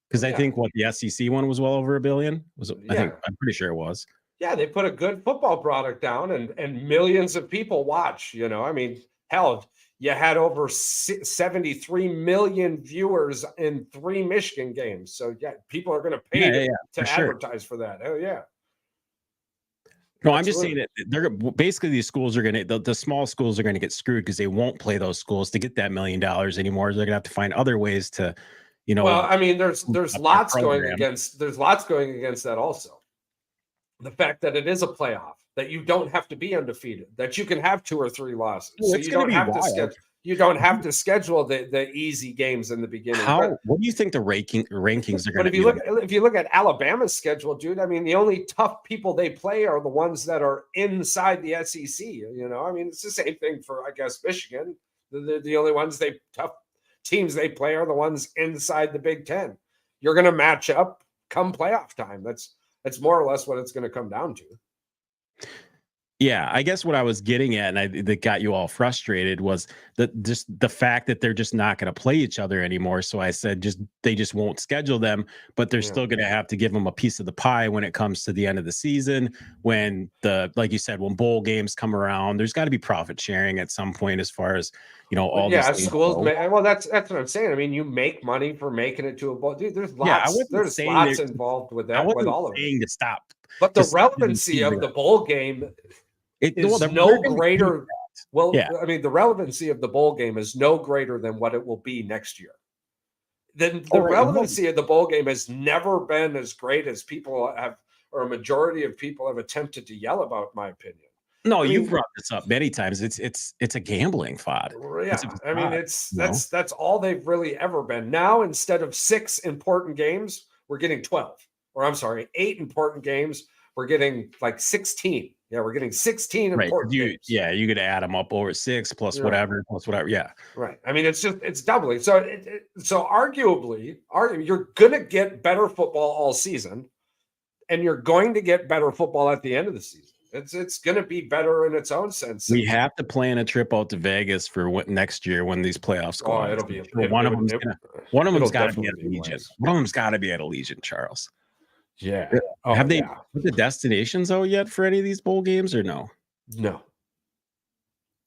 Because I think the SEC one was well over $1 billion. I'm pretty sure it was. Yeah, they put a good football product down and millions of people watch. I mean, hell, you had over 73 million viewers in 3 Michigan games. So people are going to pay to advertise for that. Hell yeah. No, I'm just saying that they're basically these schools are going to the small schools are going to get screwed because they won't play those schools to get that $1 million anymore. They're going to have to find other ways to, Well, I mean, there's lots going against that also. The fact that it is a playoff, that you don't have to be undefeated, that you can have 2 or 3 losses, so you don't have to schedule. You don't have to schedule the easy games in the beginning. What do you think the rankings are going to be? If you look at Alabama's schedule, dude, I mean, the only tough people they play are the ones that are inside the SEC. I mean, it's the same thing for, I guess, Michigan. The only tough teams they play are the ones inside the Big Ten. You're going to match up come playoff time. That's more or less what it's going to come down to. Yeah, I guess what I was getting at, and that got you all frustrated, was just the fact that they're just not going to play each other anymore. So I said, they just won't schedule them, but they're still going to have to give them a piece of the pie when it comes to the end of the season. When like you said, when bowl games come around, there's got to be profit sharing at some point, as far as all. Yeah, schools. Well, that's what I'm saying. I mean, you make money for making it to a bowl. Dude, there's lots. There's lots involved with that. With all of it. To stop, but the relevancy of the bowl game. Is no greater. Well, I mean, the relevancy of the bowl game is no greater than what it will be next year. The relevancy of the bowl game has never been as great as people have, or a majority of people have attempted to yell about, in my opinion. No, you've brought this up many times. It's a gambling fad. Yeah, I mean, that's all they've really ever been. Now, instead of 6 important games, we're getting 12. Or I'm sorry, 8 important games. We're getting like 16. Yeah, we're getting 16 important games. Yeah, you could add them up over 6 plus whatever, plus whatever. Yeah. Right. I mean, it's doubling. So arguably, you're going to get better football all season, and you're going to get better football at the end of the season. It's going to be better in its own sense. We have to plan a trip out to Vegas for next year when these playoffs go on. One of them's got to be at Allegiant. One of them's got to be at Allegiant, Charles. Yeah. Have they put the destinations out yet for any of these bowl games or no?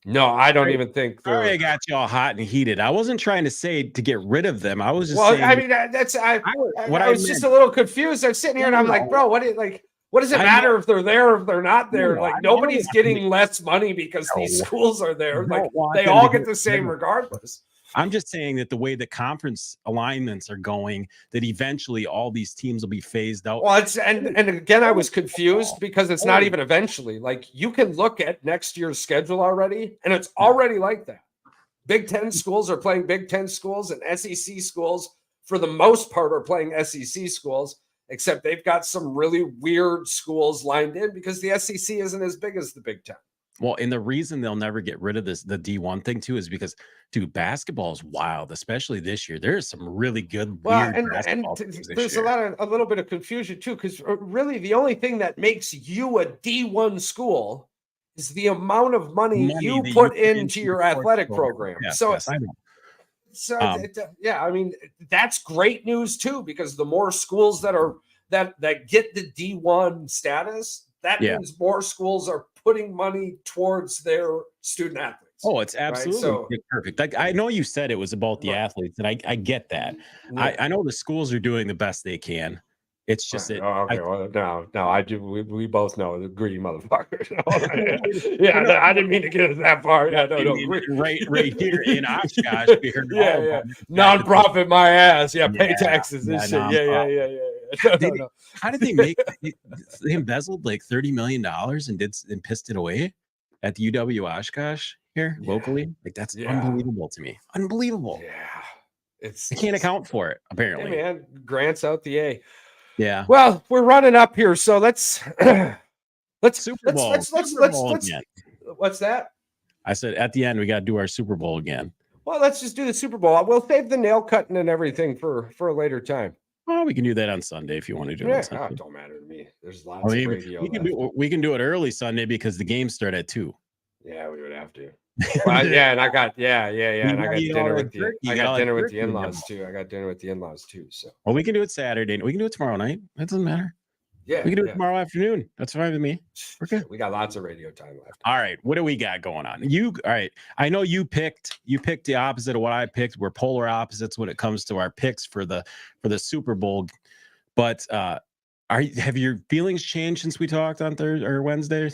No, I don't even think. Sorry, I got you all hot and heated. I wasn't trying to say to get rid of them. I was just saying. I mean, I was just a little confused. I'm sitting here and I'm like, bro, what does it matter if they're there or if they're not there? Like, nobody's getting less money because these schools are there. Like, they all get the same regardless. I'm just saying that the way the conference alignments are going, that eventually all these teams will be phased out. Well, and again, I was confused because it's not even eventually. Like, you can look at next year's schedule already, and it's already like that. Big Ten schools are playing Big Ten schools, and SEC schools, for the most part, are playing SEC schools, except they've got some really weird schools lined in because the SEC isn't as big as the Big Ten. Well, and the reason they'll never get rid of the D1 thing too is because, dude, basketball is wild, especially this year. There's some really good weird basketball teams this there's year. a little bit of confusion too, because really the only thing that makes you a D1 school is the amount of money you put into your athletic program. Yes, So, yes, I know. So yeah, I mean, that's great news too, because the more schools that are that get the D1 status, that means more schools are putting money towards their student athletes. Oh, it's absolutely right? perfect. Like, I know you said it was about the athletes, and I get that. Yeah. I know the schools are doing the best they can. It's just Okay, well, no, I do. We both know the greedy motherfuckers. I didn't mean to get it that far. Yeah, no, right here in Oshkosh, we heard nonprofit my ass. Yeah, pay taxes and shit. Yeah. How did they make? They embezzled like $30 million and pissed it away at the UW Oshkosh here locally. Like, that's unbelievable to me. Unbelievable. Yeah, I can't account for it apparently. Hey man, grants out the A. Yeah. Well, we're running up here, so let's Super Bowl. What's that? I said at the end we got to do our Super Bowl again. Well, let's just do the Super Bowl. We'll save the nail cutting and everything for a later time. Well, we can do that on Sunday if you want to do it on Sunday. It don't matter to me. There's lots of radio. We can do it early Sunday because the games start at 2. Yeah, we would have to. Well, and I got and I got dinner with the dinner with the in-laws too. I got dinner with the in-laws too. So well, we can do it Saturday. We can do it tomorrow night. That doesn't matter. Yeah, we can do it tomorrow afternoon. That's fine with me. We're good. We got lots of radio time left. All right, what do we got going on? All right. I know you picked the opposite of what I picked. We're polar opposites when it comes to our picks for the Super Bowl. But have your feelings changed since we talked on Thursday?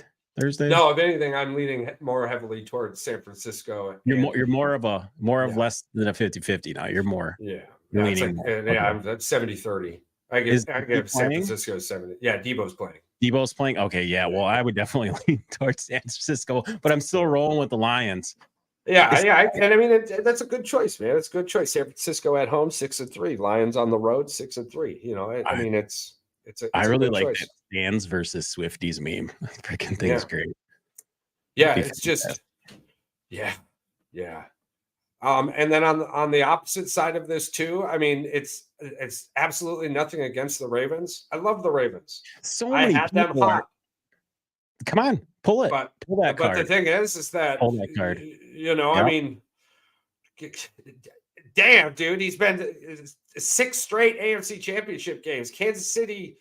No, if anything, I'm leaning more heavily towards San Francisco. You're more of less than a 50-50 now. You're more. Yeah. Leaning I'm at 70-30. I give San Francisco 70. Yeah, Debo's playing. Debo's playing? Okay, yeah. Well, I would definitely lean towards San Francisco, but I'm still rolling with the Lions. Yeah. And I mean, that's a good choice, man. It's a good choice. San Francisco at home, 6-3. Lions on the road, 6-3. You know, I mean, it's I really like choice. that Stans versus Swifties meme. That freaking thing is great. Yeah, it's just, yeah. And then on the opposite side of this too, I mean, it's absolutely nothing against the Ravens. I love the Ravens. I had them hot. Come on, pull it. Pull that card. But the thing is that pull that card. You know, I mean, damn, dude, he's been 6 straight AFC Championship games. Kansas City,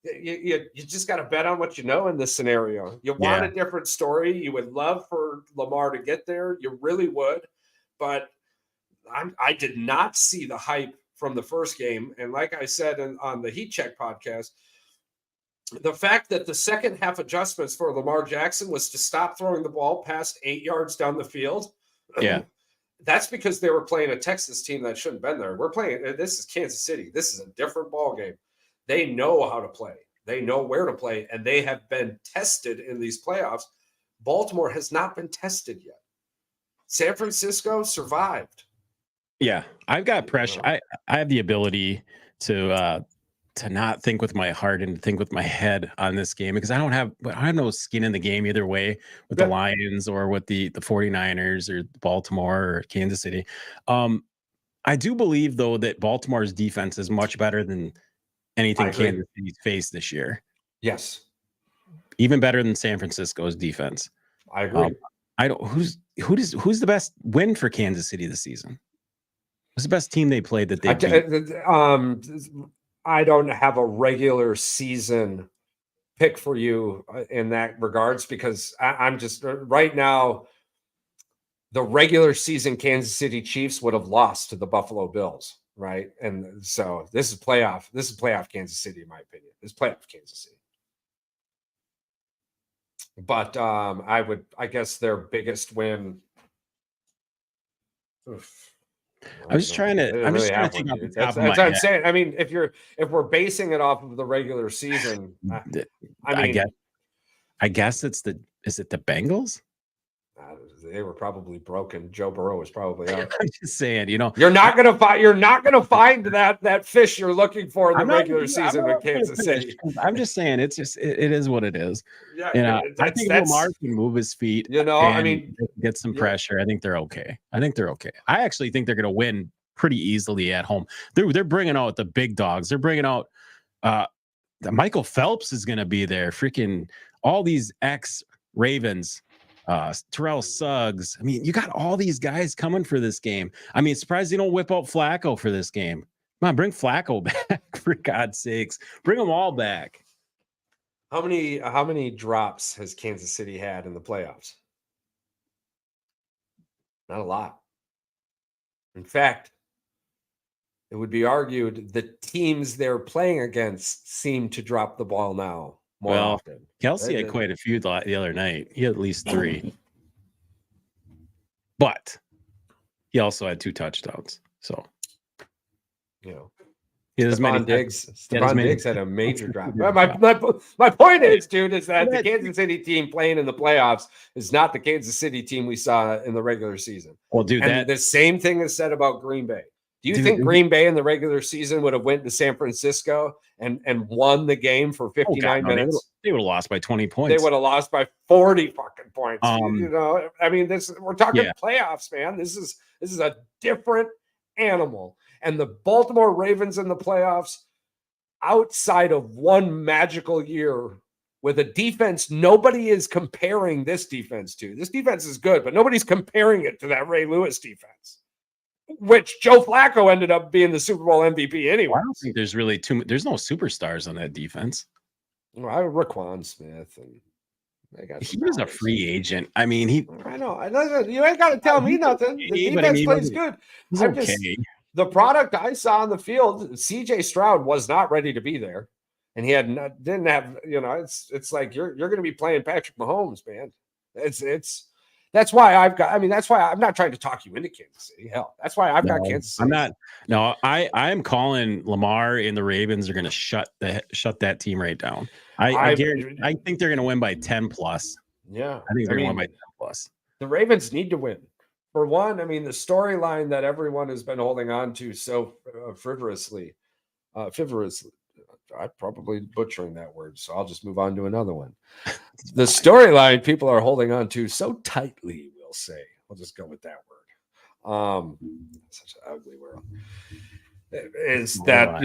you just got to bet on what you know in this scenario. You want a different story. You would love for Lamar to get there. You really would. But I did not see the hype from the first game. And like I said on the Heat Check podcast, the fact that the second half adjustments for Lamar Jackson was to stop throwing the ball past 8 yards down the field. Yeah. That's because they were playing a Texas team that shouldn't have been there. This is Kansas City. This is a different ball game. They know how to play. They know where to play, and they have been tested in these playoffs. Baltimore has not been tested yet. San Francisco survived. Yeah, I've got pressure. I have the ability to not think with my heart and think with my head on this game because I don't have no skin in the game either way with the Lions or with the 49ers or Baltimore or Kansas City. I do believe though that Baltimore's defense is much better than anything Kansas City's faced this year. Yes. Even better than San Francisco's defense. I agree. Who's the best win for Kansas City this season? Who's the best team they played that they beat? I don't have a regular season pick for you in that regards because I'm just right now. The regular season Kansas City Chiefs would have lost to the Buffalo Bills, right? And so this is playoff. This is playoff Kansas City, in my opinion. This is playoff Kansas City. But I guess their biggest win. I'm just trying to think off the top of my head. That's what I'm saying. I mean, if we're basing it off of the regular season, I guess is it the Bengals? They were probably broken. Joe Burrow was probably out. I'm just saying, you're not gonna find that fish you're looking for in the regular season with Kansas City. I'm just saying, it's just it is what it is. Yeah, and I think Lamar can move his feet. I mean, get some pressure. I think they're okay. I actually think they're going to win pretty easily at home. They're bringing out the big dogs. They're bringing out Michael Phelps is going to be there. Freaking all these ex-Ravens. Terrell Suggs. I mean, you got all these guys coming for this game. I mean, surprised they don't whip out Flacco for this game. Come on, bring Flacco back for God's sakes. Bring them all back. How many drops has Kansas City had in the playoffs? Not a lot. In fact, it would be argued the teams they're playing against seem to drop the ball now. More often. Kelsey had quite a few the other night. He had at least 3. But he also had 2 touchdowns. So, Stephon Diggs had a major drop. My point is, dude, is that the Kansas City team playing in the playoffs is not the Kansas City team we saw in the regular season. Well, dude, the same thing is said about Green Bay. Do you think Green Bay in the regular season would have went to San Francisco and won the game for 59 minutes? They would have lost by 20 points. They would have lost by 40 fucking points. I mean, we're talking playoffs, man. This is a different animal. And the Baltimore Ravens in the playoffs, outside of one magical year with a defense nobody is comparing this defense to. This defense is good, but nobody's comparing it to that Ray Lewis defense, which Joe Flacco ended up being the Super Bowl MVP anyway. I don't think there's really there's no superstars on that defense. Well, Raquan Smith, and he was a free agent. I mean, I know. You ain't got to tell me nothing. The defense plays good. He's okay. The product I saw on the field, CJ Stroud was not ready to be there, and he didn't have. It's like you're going to be playing Patrick Mahomes, man. That's why that's why I'm not trying to talk you into Kansas City. Hell, that's why I've got Kansas City. I'm not. No, I'm calling Lamar and the Ravens are going to shut that team right down. I think they're going to win by 10 plus. Yeah, I think they're going to win by 10 plus. The Ravens need to win. For one, I mean, the storyline that everyone has been holding on to so frivolously, I'm probably butchering that word, so I'll just move on to another one. The storyline people are holding on to so tightly, we'll say. We'll just go with that word. Such an ugly word. Is that,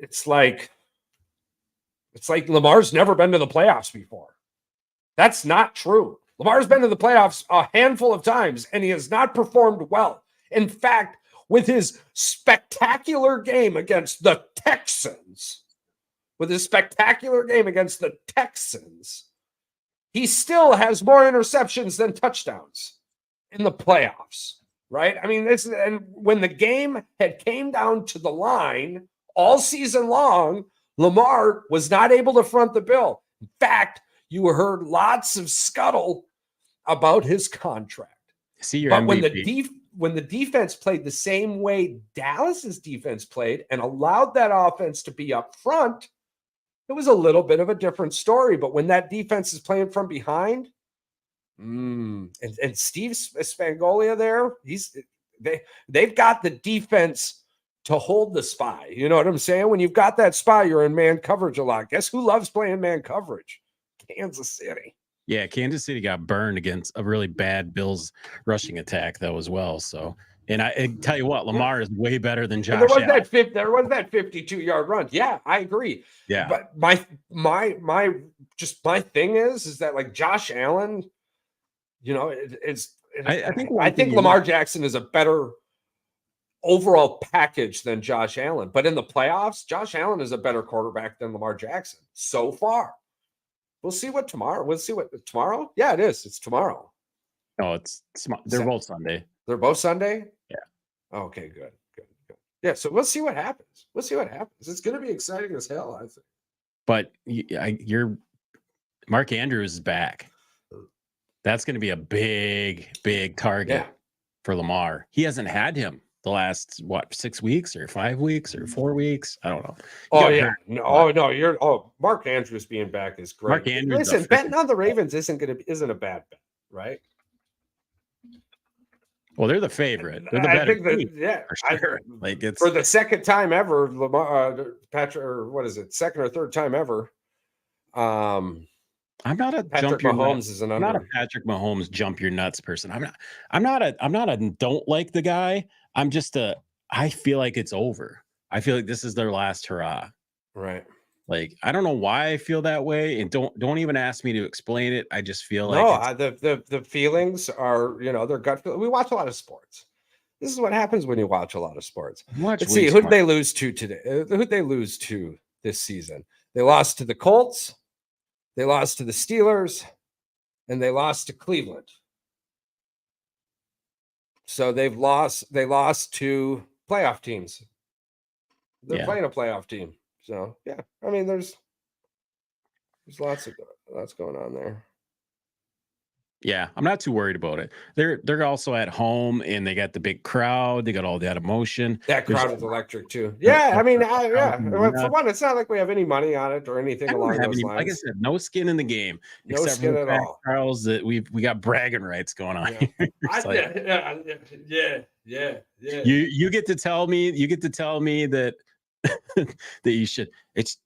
it's like Lamar's never been to the playoffs before. That's not true. Lamar's been to the playoffs a handful of times, and he has not performed well. In fact, with his spectacular game against the Texans, he still has more interceptions than touchdowns in the playoffs, right? I mean, and when the game had came down to the line all season long, Lamar was not able to front the bill. In fact, you heard lots of scuttle about his contract. See your but MVP. when the defense played the same way Dallas's defense played and allowed that offense to be up front, it was a little bit of a different story. But when that defense is playing from behind, and Steve Spagnuolo there, they've got the defense to hold the spy. You know what I'm saying? When you've got that spy, you're in man coverage a lot. Guess who loves playing man coverage? Kansas City. Yeah, Kansas City got burned against a really bad Bills rushing attack, though, as well. So, and I tell you what, Lamar is way better than Josh Allen. There was that 52-yard run. Yeah, I agree. Yeah, but my thing is that like Josh Allen, I think Lamar Jackson is a better overall package than Josh Allen. But in the playoffs, Josh Allen is a better quarterback than Lamar Jackson so far. We'll see what tomorrow. Tomorrow? Yeah, it is. It's tomorrow. No, they're both Sunday. They're both Sunday? Yeah. Okay, good. Yeah, so we'll see what happens. It's going to be exciting as hell, I think. But Mark Andrews is back. That's going to be a big, big target for Lamar. He hasn't had him the last 6 weeks or 5 weeks or 4 weeks. I don't know. Mark Andrews being back is great. Mark Andrews, listen, betting on the Ravens isn't a bad bet, right? Well, they're the favorite. They're the better team, for sure. It's for the second time ever, Patrick, or what is it? Second or third time ever. I'm not a Patrick Mahomes is an under. I'm not a Patrick Mahomes jump your nuts person. I'm not a don't like the guy. I'm just I feel like it's over. I feel like this is their last hurrah. Right. Like, I don't know why I feel that way, and don't even ask me to explain it. I just feel like the feelings are, they're gut feel. We watch a lot of sports. This is what happens when you watch a lot of sports. Let's see, who did they lose to today? Who did they lose to this season? They lost to the Colts, they lost to the Steelers, and they lost to Cleveland. So they lost to playoff teams. They're playing a playoff team. So yeah, I mean, there's lots going on there. Yeah, I'm not too worried about it. They're also at home and they got the big crowd. They got all that emotion. That crowd is electric too. Yeah, I mean, for one, it's not like we have any money on it or anything along those lines. Like I said, no skin in the game. No skin at all. Charles, that we got bragging rights going on. Yeah. You get to tell me that that you should. It's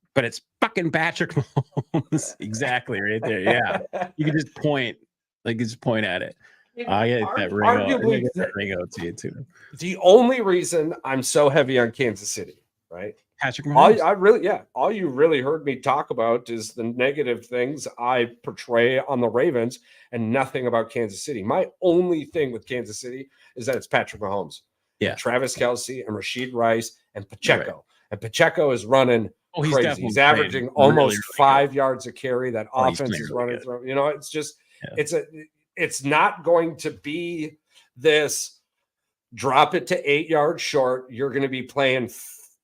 fucking Patrick Mahomes. Exactly right there. Yeah, you can just point at it. I get that ring out to you too. The only reason I'm so heavy on Kansas City, right? Patrick Mahomes. All you really heard me talk about is the negative things I portray on the Ravens and nothing about Kansas City. My only thing with Kansas City is that it's Patrick Mahomes. Yeah. Travis Kelce and Rashid Rice and Pacheco. Right. And Pacheco is running he's crazy. He's averaging almost 5 yards a carry. That offense is running through. It's just it's not going to be this drop it to 8 yards short. You're going to be playing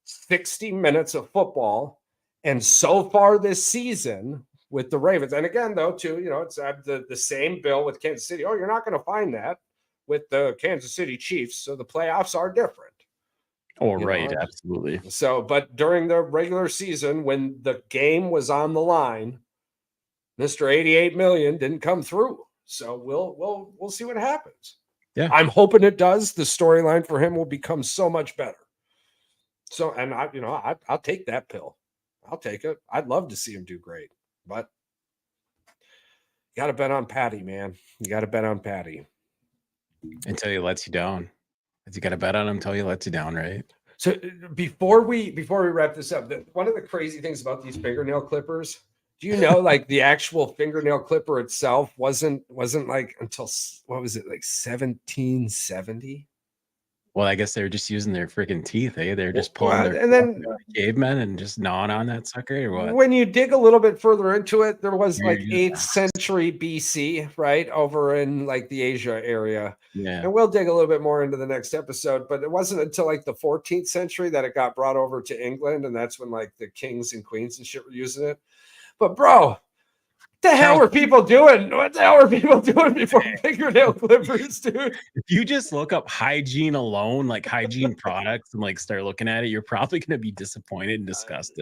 60 minutes of football. And so far this season with the Ravens, and again, though, too, it's the same bill with Kansas City. Oh, you're not going to find that with the Kansas City Chiefs. So the playoffs are different. Oh, right. Absolutely. So, but during the regular season, when the game was on the line, Mr. 88 million didn't come through. So we'll see what happens. Yeah. I'm hoping it does. The storyline for him will become so much better. So, and I'll take that pill. I'll take it. I'd love to see him do great, but you got to bet on Patty, man. You got to bet on Patty. Until he lets you down. You got to bet on him until he lets you down, right? So before we wrap this up, one of the crazy things about these fingernail clippers, do you know, like the actual fingernail clipper itself wasn't like until, what was it, like 1770? Well, I guess they were just using their freaking teeth, eh? They're just pulling their and then cavemen and just gnawing on that sucker, or what? When you dig a little bit further into it, there was like 8th century BC, right, over in like the Asia area. Yeah. And we'll dig a little bit more into the next episode, but it wasn't until like the 14th century that it got brought over to England, and that's when like the kings and queens and shit were using it. But bro, what the hell were people doing? What the hell were people doing before fingernail clippers, dude? If you just look up hygiene alone, like hygiene products, and like start looking at it, you're probably going to be disappointed and disgused.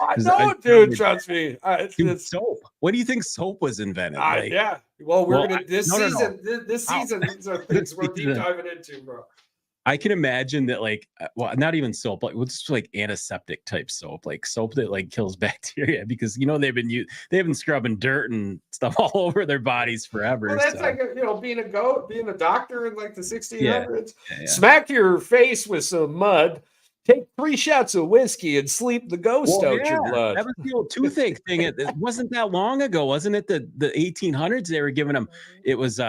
I know, dude. Trust me. It's soap. What do you think soap was invented? Yeah. Well, we're gonna this season. This season, these are things we're deep diving into, bro. I can imagine that, like, well, not even soap, like what's like antiseptic type soap, like soap that like kills bacteria, because they've been scrubbing dirt and stuff all over their bodies forever. Well, that's like being a goat, being a doctor in like the 1600s. Yeah. Smack your face with some mud, take 3 shots of whiskey, and sleep the ghost out your blood. That was the old toothache thing. It wasn't that long ago, wasn't it? The 1800s, they were giving them. It was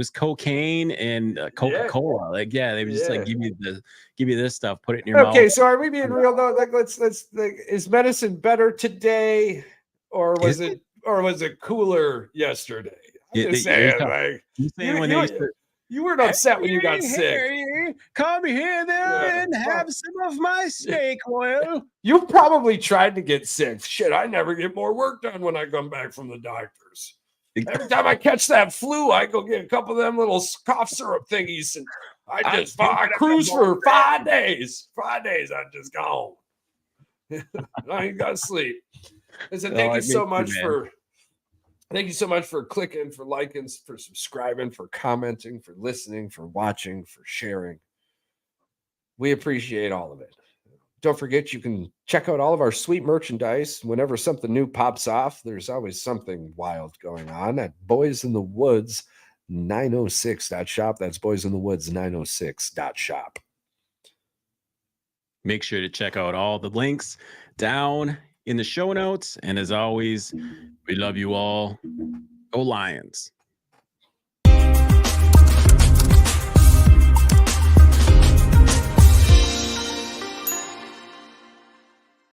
cocaine and Coca-Cola. Like, they would just like give you this stuff, put it in your mouth. Okay, so are we being real though? Like, let's is medicine better today, or was it cooler yesterday? I'm just saying, you weren't upset when you got sick. Come here there and have some of my steak oil. You probably tried to get sick. Shit, I never get more work done when I come back from the doctors. Every time I catch that flu, I go get a couple of them little cough syrup thingies and I cruised for 5 days. 5 days, I just gone. I ain't got to sleep. Listen, thank you so much for clicking, for liking, for subscribing, for commenting, for listening, for watching, for sharing. We appreciate all of it. Don't forget, you can check out all of our sweet merchandise. Whenever something new pops off, there's always something wild going on at Boys in the Woods 906.shop. That's Boys in the Woods 906.shop. Make sure to check out all the links down in the show notes. And as always, we love you all. Go Lions.